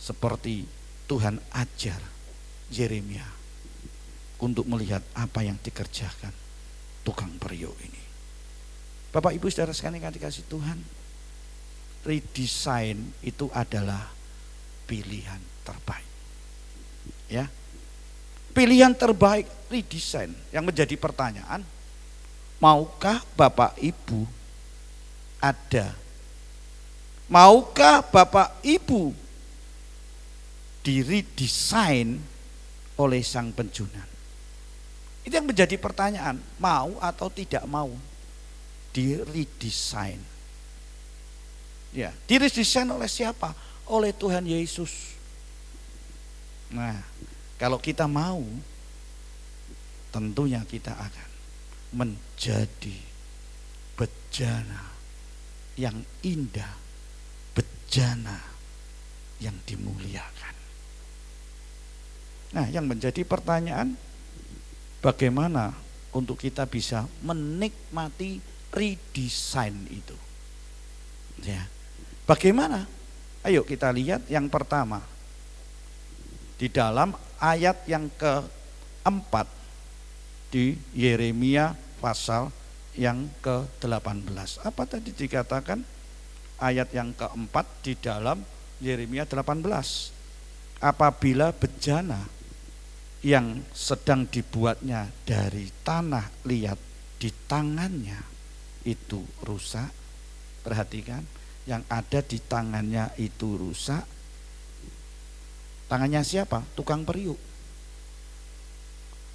seperti Tuhan ajar Yeremia untuk melihat apa yang dikerjakan tukang periuk ini. Bapak Ibu Saudara sekalian yang dikasihi Tuhan, redesign itu adalah pilihan terbaik. Ya, pilihan terbaik redesign. Yang menjadi pertanyaan, maukah Bapak Ibu ada? Maukah Bapak Ibu diredesain oleh Sang Penjunan? Itu yang menjadi pertanyaan, mau atau tidak mau diredesain. Ya, diredesain oleh siapa? Oleh Tuhan Yesus. Nah, kalau kita mau, tentunya kita akan menjadi bejana yang indah, bejana yang dimuliakan. Nah, yang menjadi pertanyaan, bagaimana untuk kita bisa menikmati redesign itu? Ya. Bagaimana? Ayo kita lihat yang pertama. Di dalam ayat yang keempat di Yeremia pasal yang ke-18. Apa tadi dikatakan? Ayat yang keempat di dalam Yeremia 18. Apabila bejana yang sedang dibuatnya dari tanah liat di tangannya itu rusak. Perhatikan, yang ada di tangannya itu rusak. Tangannya siapa? Tukang periuk.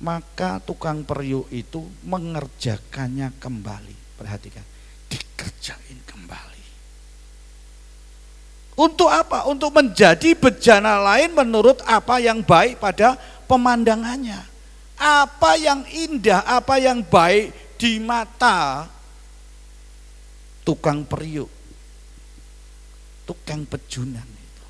Maka tukang periuk itu mengerjakannya kembali. Perhatikan, dikerjain kembali. Untuk apa? Untuk menjadi bejana lain menurut apa yang baik pada pemandangannya. Apa yang indah, apa yang baik di mata tukang periuk, tukang pejunan itu.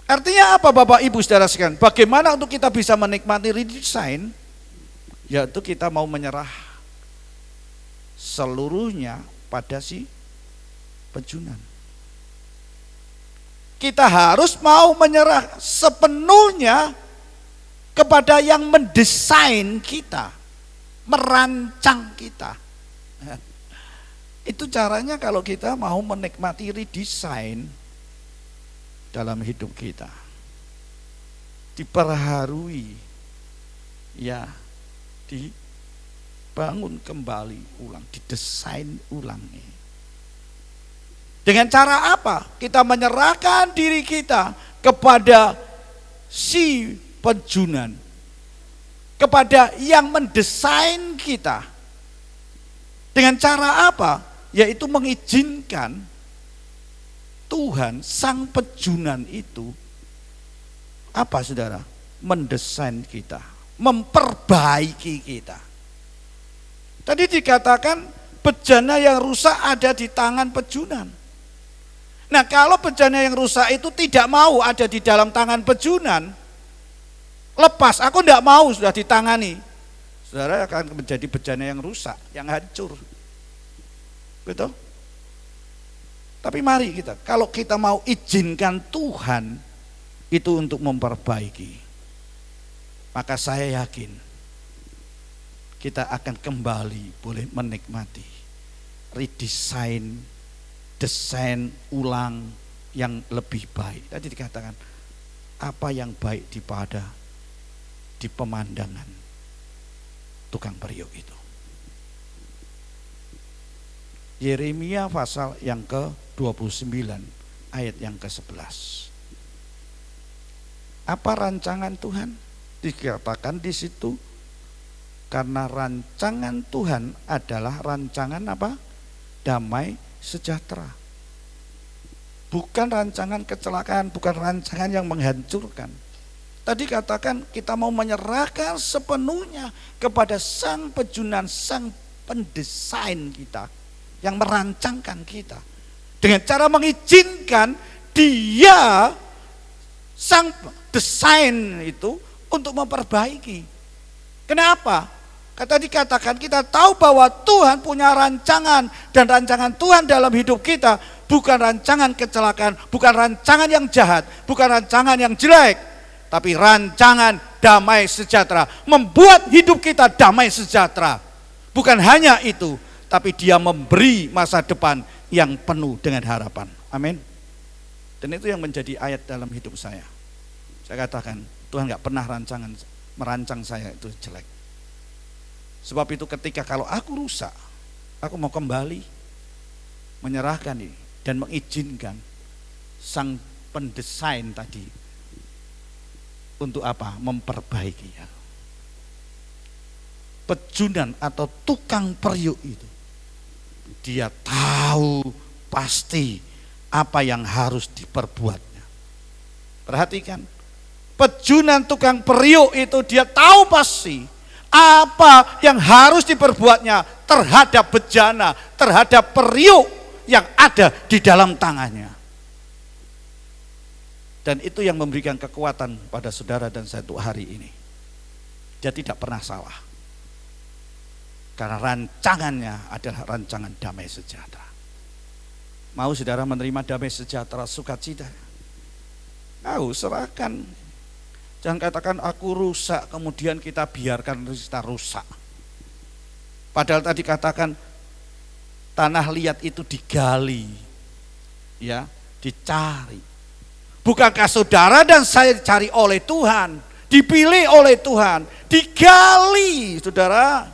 Artinya apa Bapak Ibu saudara sekalian? Bagaimana untuk kita bisa menikmati redesign? Yaitu kita mau menyerah seluruhnya pada si pejunan. Kita harus mau menyerah sepenuhnya kepada yang mendesain kita, merancang kita. Itu caranya kalau kita mau menikmati redesign dalam hidup kita. Diperharui, ya, dibangun kembali ulang, didesain ulang. Dengan cara apa? Kita menyerahkan diri kita kepada si pejunan, kepada yang mendesain kita. Dengan cara apa? Yaitu mengizinkan Tuhan, sang pejunan itu, apa saudara? Mendesain kita, memperbaiki kita. Tadi dikatakan bejana yang rusak ada di tangan pejunan. Nah, kalau bejana yang rusak itu tidak mau ada di dalam tangan pejunan, lepas, aku tidak mau sudah ditangani, saudara akan menjadi bejana yang rusak, yang hancur. Betul? Tapi mari kita, kalau kita mau izinkan Tuhan itu untuk memperbaiki, maka saya yakin kita akan kembali boleh menikmati redesign, desain ulang yang lebih baik. Tadi dikatakan apa yang baik di pemandangan tukang periuk itu. Yeremia pasal yang ke-29 ayat yang ke-11. Apa rancangan Tuhan? Dikatakan di situ, karena rancangan Tuhan adalah rancangan apa? Damai sejahtera. Bukan rancangan kecelakaan, bukan rancangan yang menghancurkan. Tadi katakan kita mau menyerahkan sepenuhnya kepada sang pejunan, sang pendesain kita, yang merancangkan kita. Dengan cara mengizinkan dia, sang desain itu, untuk memperbaiki. Kenapa? Kata dikatakan kita tahu bahwa Tuhan punya rancangan, dan rancangan Tuhan dalam hidup kita bukan rancangan kecelakaan, bukan rancangan yang jahat, bukan rancangan yang jelek, tapi rancangan damai sejahtera, membuat hidup kita damai sejahtera. Bukan hanya itu, tapi dia memberi masa depan yang penuh dengan harapan. Amin. Dan itu yang menjadi ayat dalam hidup saya. Saya katakan Tuhan gak pernah merancang saya itu jelek. Sebab itu ketika kalau aku rusak, aku mau kembali menyerahkan ini dan mengizinkan sang pendesain tadi untuk apa? Memperbaiki ya. Pejunan atau tukang periuk itu, dia tahu pasti apa yang harus diperbuatnya. Perhatikan, pejunan tukang periuk itu dia tahu pasti apa yang harus diperbuatnya terhadap bejana, terhadap periuk yang ada di dalam tangannya. Dan itu yang memberikan kekuatan pada saudara dan saya untuk hari ini. Dia tidak pernah salah. Karena rancangannya adalah rancangan damai sejahtera. Mau saudara menerima damai sejahtera, sukacita? Mau serahkan. Jangan katakan aku rusak, kemudian kita biarkan kita rusak. Padahal tadi katakan tanah liat itu digali, ya, dicari. Bukankah saudara dan saya dicari oleh Tuhan, dipilih oleh Tuhan, digali, saudara.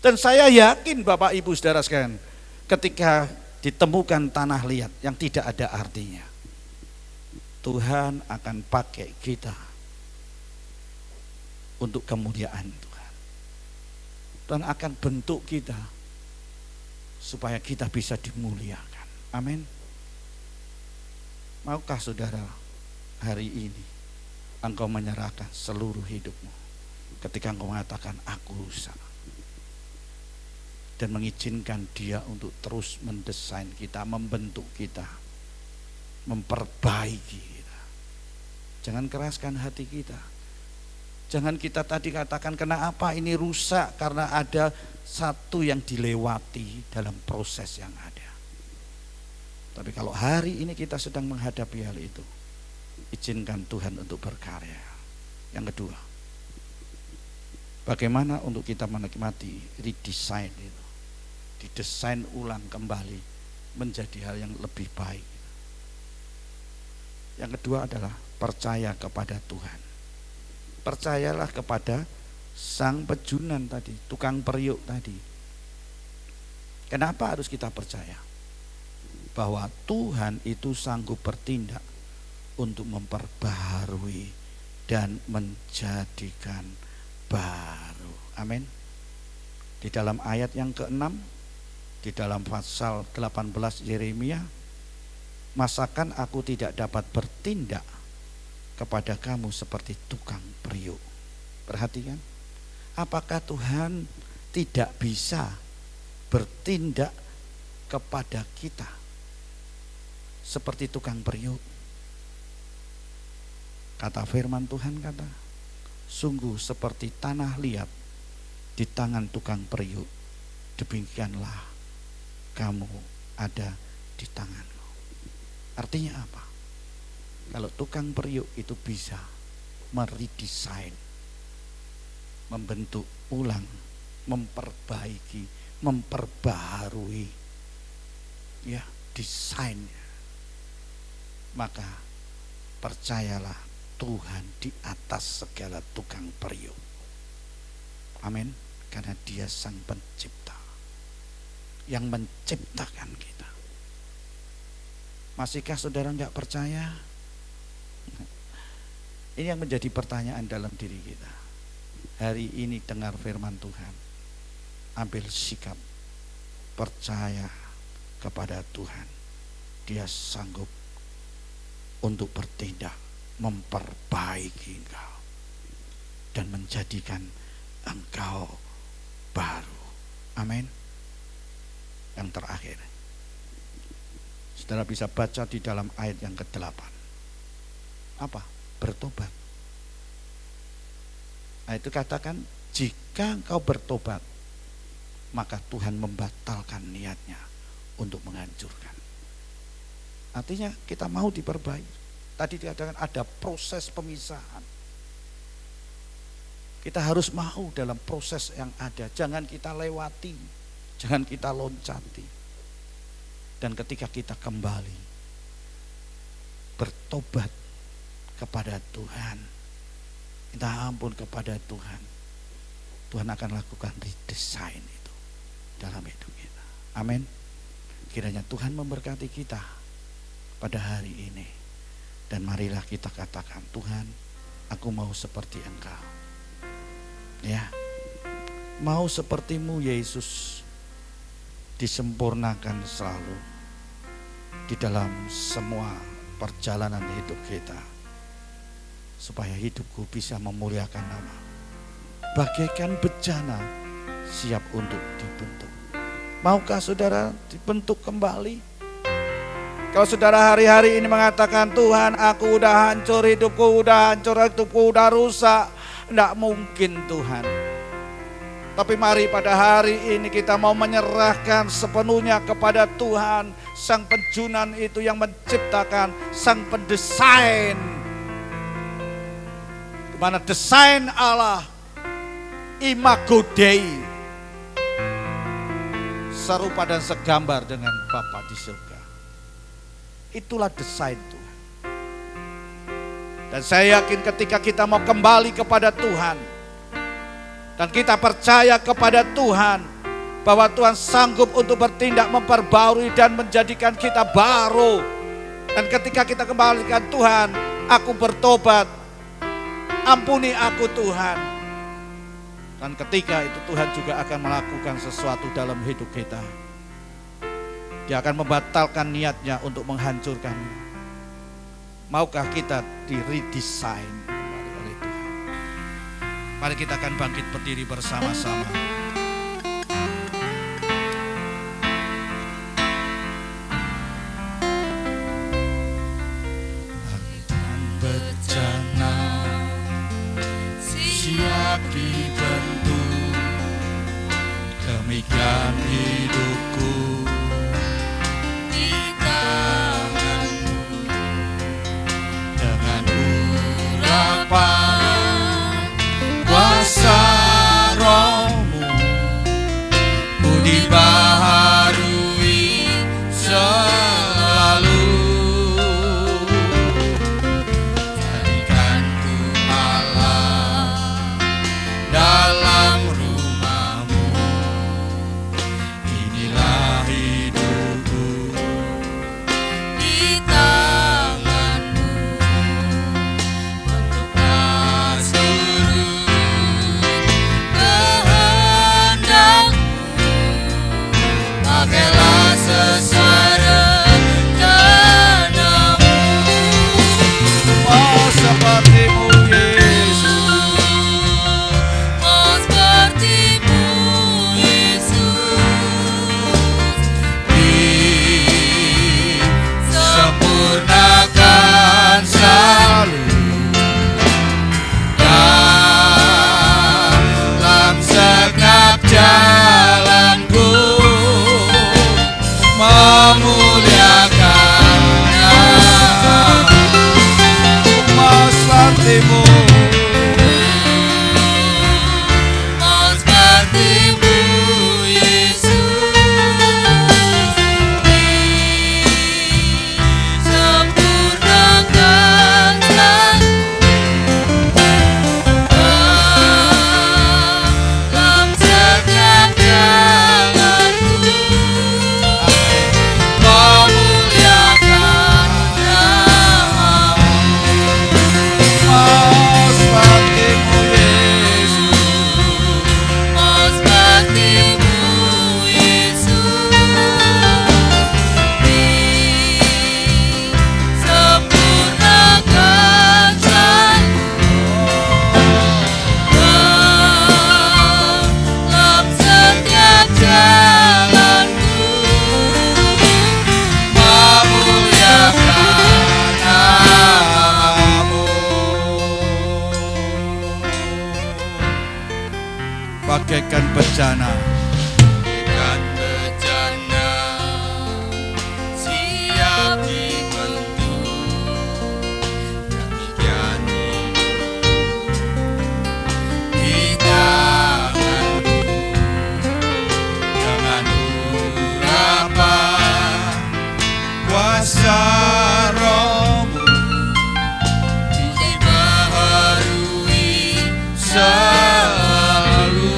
Dan saya yakin Bapak Ibu saudara sekalian, ketika ditemukan tanah liat yang tidak ada artinya, Tuhan akan pakai kita untuk kemuliaan Tuhan. Tuhan akan bentuk kita supaya kita bisa dimuliakan. Amin. Maukah saudara hari ini engkau menyerahkan seluruh hidupmu ketika engkau mengatakan aku rusak, dan mengizinkan Dia untuk terus mendesain kita, membentuk kita, memperbaiki kita. Jangan keraskan hati kita. Jangan kita tadi katakan kenapa ini rusak, karena ada satu yang dilewati dalam proses yang ada. Tapi kalau hari ini kita sedang menghadapi hal itu, izinkan Tuhan untuk berkarya. Yang kedua, bagaimana untuk kita menikmati redesign itu, didesain ulang kembali menjadi hal yang lebih baik. Yang kedua adalah percaya kepada Tuhan. Percayalah kepada sang pejunan tadi, tukang periuk tadi. Kenapa harus kita percaya? Bahwa Tuhan itu sanggup bertindak untuk memperbaharui dan menjadikan baru. Amin. Di dalam ayat yang ke-6, di dalam pasal 18 Yeremia, masakan aku tidak dapat bertindak kepada kamu seperti tukang periuk. Perhatikan, apakah Tuhan tidak bisa bertindak kepada kita seperti tukang periuk? Kata firman Tuhan, kata, sungguh seperti tanah liat di tangan tukang periuk, demikianlah kamu ada di tanganmu. Artinya apa? Kalau tukang periuk itu bisa meredesain, membentuk ulang, memperbaiki, memperbaharui, ya, desainnya, maka percayalah Tuhan di atas segala tukang periuk. Amin. Karena Dia sang pencipta yang menciptakan kita. Masihkah saudara enggak percaya? Ini yang menjadi pertanyaan dalam diri kita. Hari ini dengar firman Tuhan, ambil sikap percaya kepada Tuhan. Dia sanggup untuk bertindak, memperbaiki engkau dan menjadikan engkau baru. Amin. Yang terakhir, saudara bisa baca di dalam ayat yang ke-8. Apa? Bertobat. Nah, itu katakan, jika engkau bertobat, maka Tuhan membatalkan niatnya untuk menghancurkan. Artinya kita mau diperbaiki. Tadi dikatakan ada proses pemisahan. Kita harus mau dalam proses yang ada. Jangan kita lewati, jangan kita loncati. Dan ketika kita kembali bertobat kepada Tuhan, minta ampun kepada Tuhan, Tuhan akan lakukan redesign itu dalam hidup kita. Amin. Kiranya Tuhan memberkati kita pada hari ini. Dan marilah kita katakan, Tuhan, aku mau seperti Engkau. Ya, mau seperti-Mu Yesus, disempurnakan selalu di dalam semua perjalanan hidup kita, supaya hidupku bisa memuliakan nama. Bagaikan bejana siap untuk dibentuk. Maukah saudara dibentuk kembali? Kalau saudara hari-hari ini mengatakan, Tuhan aku udah hancur, hidupku udah rusak. Tidak mungkin Tuhan. Tapi mari pada hari ini kita mau menyerahkan sepenuhnya kepada Tuhan, Sang Penjunan itu yang menciptakan, Sang Pendesain. Dimana desain Allah, imago Dei, serupa dan segambar dengan Bapa di surga. Itulah desain Tuhan. Dan saya yakin ketika kita mau kembali kepada Tuhan, dan kita percaya kepada Tuhan, bahwa Tuhan sanggup untuk bertindak memperbarui dan menjadikan kita baru. Dan ketika kita kembalikan Tuhan, aku bertobat, ampuni aku Tuhan. Dan ketika itu Tuhan juga akan melakukan sesuatu dalam hidup kita. Dia akan membatalkan niatnya untuk menghancurkan. Maukah kita di-redesign kembali oleh Tuhan? Mari kita akan bangkit berdiri bersama-sama. Akan bejana siap dibentuk, demikian hidupku di tanganmu. Dengan urapan kuasa Roh-Mu, ku dibaharui selalu. Jadikan ku Allah dalam rumah-Mu. Inilah hidupku di tangan-Mu. Bentuklah seluruh kehendak-Mu. Pakailah sesuai rencana-Mu. Oh, seperti-Mu Yesus, Oh seperti-Mu Yesus, disempurnakan selalu dalam segenap jalanku, memuliakan nama-Mu. Oh, seperti-Mu, Oh seperti-Mu Yesus, disempurnakan selalu dalam setiap jalanku, memuliakan nama-Mu. oh, seperti-Mu Yesus. Oh seperti-Mu Yesus, disempurnakan selalu dalam setiap jalanku, Memuliakan nama-Mu. Bagaikan bejana, bagaikan bejana siap dibentuk, demikian di tangan-Mu. dengan urapan kuasa Roh-Mu, dibaharui selalu.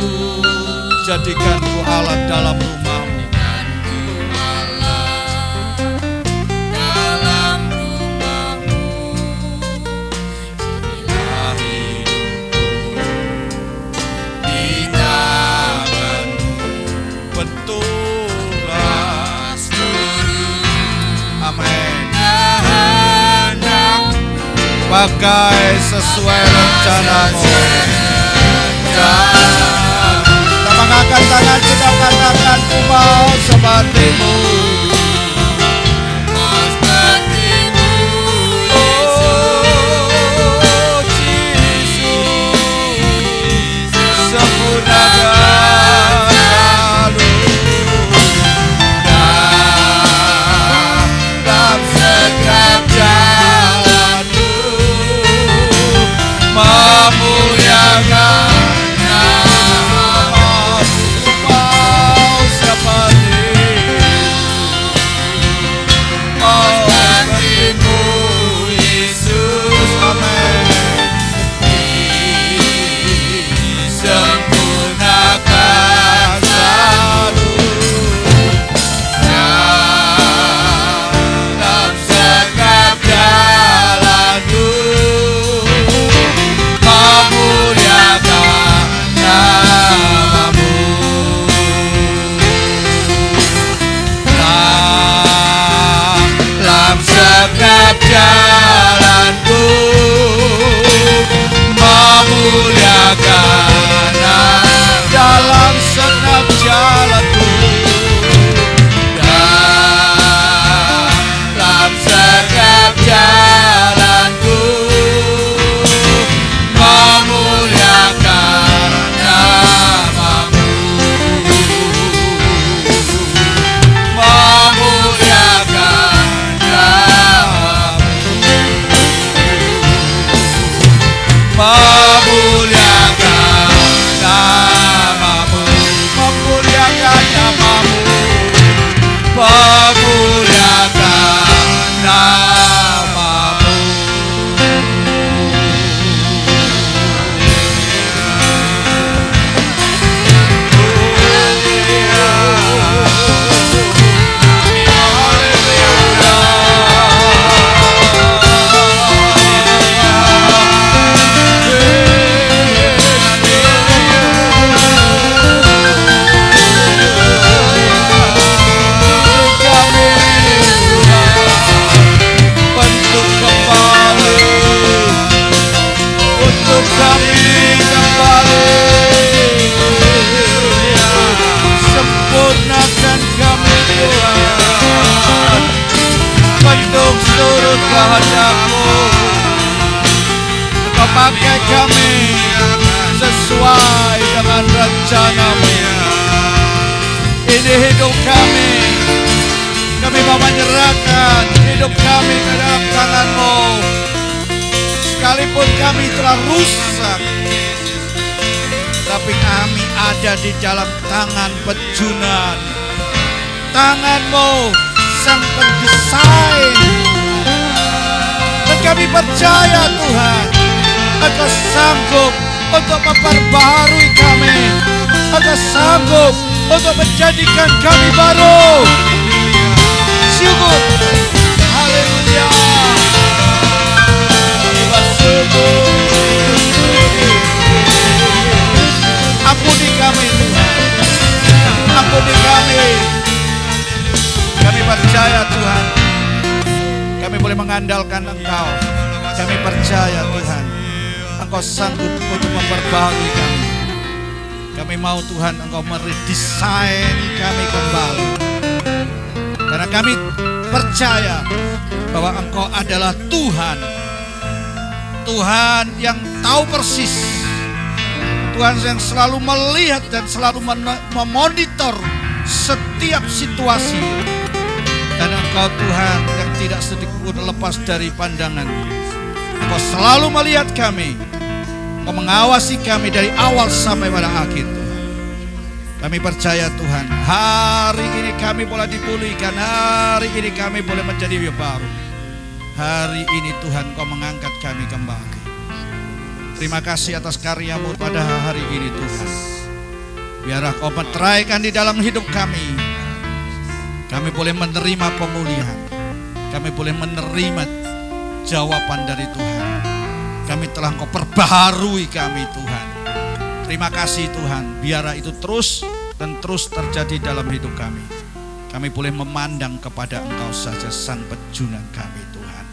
Jadikan ku Allah dalam rumah-Mu. Jadikanku Allah dalam rumah-Mu. Inilah hidupku di tangan-Mu. Bentuklah, Seluruh amin, kehendak-Mu. pakai sesuai rencana-Mu. Kita mengangkat tangan, kita katakan ku mau seperti-Mu. Oh pemuliakan namamu, pemuliakan namamu. Sempurnakan kami Tuhan, bentuk seluruh kehendak-Mu. Engkau pakai kami sesuai dengan rencana-Mu. Ini hidup kami mau menyerahkan hidup kami ke dalam tangan-Mu. Sekalipun kami telah rusak, tapi kami ada di dalam tangan pejunan, tangan-Mu sang pendesain. Dan kami percaya Tuhan, Engkau sanggup untuk memperbaharui kami, Engkau sanggup untuk menjadikan kami baru. Syukur, haleluya. Ampuni kami Tuhan, ampuni kami. Kami percaya Tuhan, kami boleh mengandalkan Engkau. Kami percaya Tuhan, Engkau sanggup untuk memperbaharui kami. Kami mau Tuhan Engkau meredesain kami kembali, karena kami percaya bahwa Engkau adalah Tuhan, Tuhan yang tahu persis, Tuhan yang selalu melihat dan selalu memonitor setiap situasi. Dan Engkau Tuhan yang tidak sedikit pun lepas dari pandangan. Engkau selalu melihat kami, Engkau mengawasi kami dari awal sampai pada akhir Tuhan. Kami percaya Tuhan, hari ini kami boleh dipulihkan, hari ini kami boleh menjadi baru. Hari ini Tuhan Kau mengangkat kami kembali. Terima kasih atas karya-Mu pada hari ini Tuhan. Biarlah Kau meteraikan di dalam hidup kami. Kami boleh menerima pemulihan, kami boleh menerima jawaban dari Tuhan. Kami telah Kau perbaharui kami Tuhan. Terima kasih Tuhan, biarlah itu terus dan terus terjadi dalam hidup kami. Kami boleh memandang kepada Engkau saja sang pejunan kami Tuhan.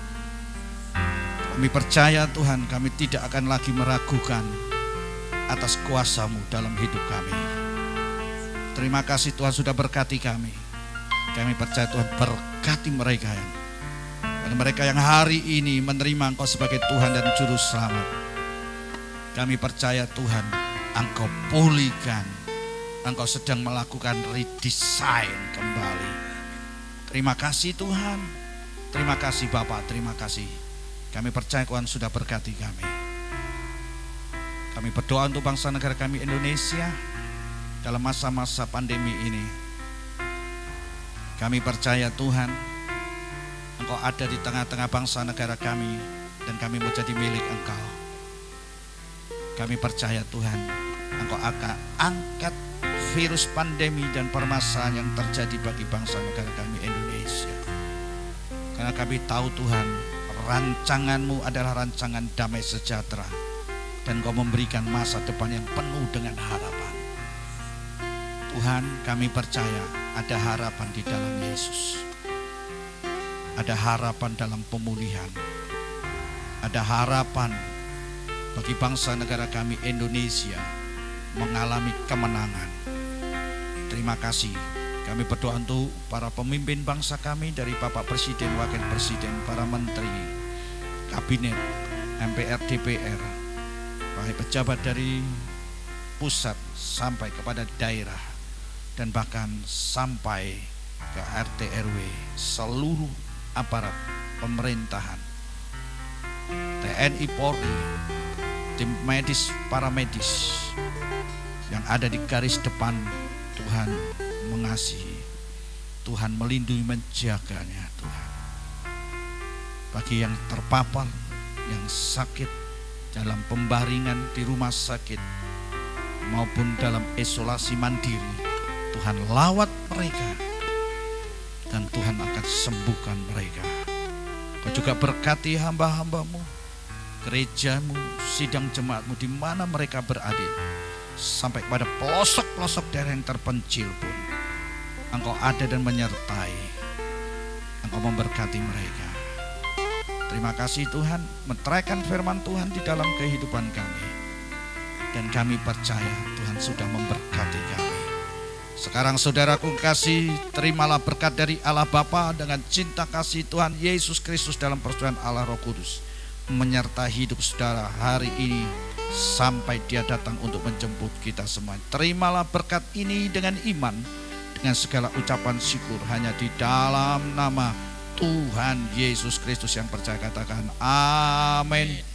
Kami percaya Tuhan, kami tidak akan lagi meragukan atas kuasa-Mu dalam hidup kami. Terima kasih Tuhan sudah berkati kami. Kami percaya Tuhan berkati mereka yang hari ini menerima Engkau sebagai Tuhan dan Juru Selamat. Kami percaya Tuhan, Engkau pulihkan, Engkau sedang melakukan redesign kembali. Terima kasih Tuhan, terima kasih Bapak, terima kasih. Kami percaya Tuhan sudah berkati kami. Kami berdoa untuk bangsa negara kami Indonesia dalam masa-masa pandemi ini. Kami percaya Tuhan, Engkau ada di tengah-tengah bangsa negara kami dan kami menjadi milik Engkau. Kami percaya Tuhan, Engkau akan angkat virus pandemi dan permasalahan yang terjadi bagi bangsa negara kami Indonesia. Karena kami tahu Tuhan, rancangan-Mu adalah rancangan damai sejahtera dan Kau memberikan masa depan yang penuh dengan harapan. Tuhan, kami percaya ada harapan di dalam Yesus. Ada harapan dalam pemulihan. Ada harapan bagi bangsa negara kami Indonesia mengalami kemenangan. Terima kasih. Kami berdoa untuk para pemimpin bangsa kami, dari Bapak Presiden, Wakil Presiden, para menteri, kabinet, MPR, DPR, para pejabat dari pusat sampai kepada daerah dan bahkan sampai ke RT RW, seluruh aparat pemerintahan, TNI, Polri, tim medis, para medis yang ada di garis depan Tuhan. mengasihi. Tuhan melindungi, menjaganya Tuhan. Bagi yang terpapar, yang sakit dalam pembaringan di rumah sakit maupun dalam isolasi mandiri, Tuhan lawat mereka dan Tuhan akan sembuhkan mereka. Kau juga berkati hamba-hambamu, gerejamu, sidang jemaatmu di mana mereka berada, sampai pada pelosok-pelosok daerah yang terpencil pun Engkau ada dan menyertai. Engkau memberkati mereka. Terima kasih Tuhan, meteraikan firman Tuhan di dalam kehidupan kami. Dan kami percaya Tuhan sudah memberkati kami. Sekarang saudaraku kasih, terimalah berkat dari Allah Bapa dengan cinta kasih Tuhan Yesus Kristus dalam persekutuan Allah Roh Kudus menyertai hidup saudara hari ini sampai Dia datang untuk menjemput kita semua. Terimalah berkat ini dengan iman, dengan segala ucapan syukur hanya di dalam nama Tuhan Yesus Kristus yang percaya, katakan amin.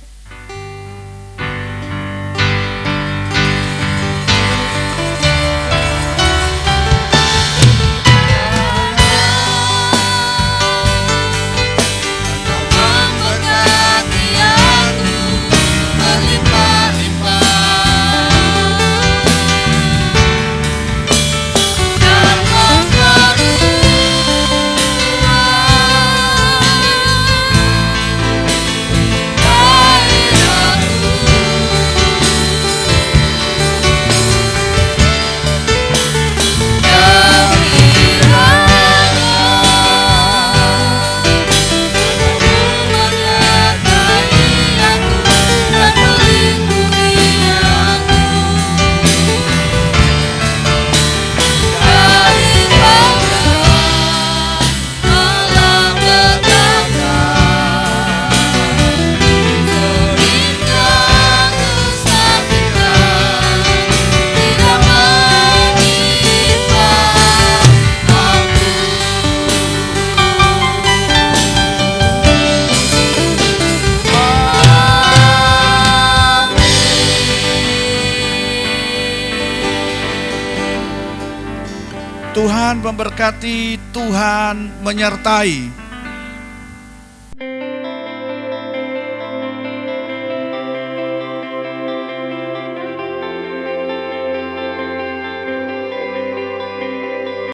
Tuhan memberkati, Tuhan menyertai.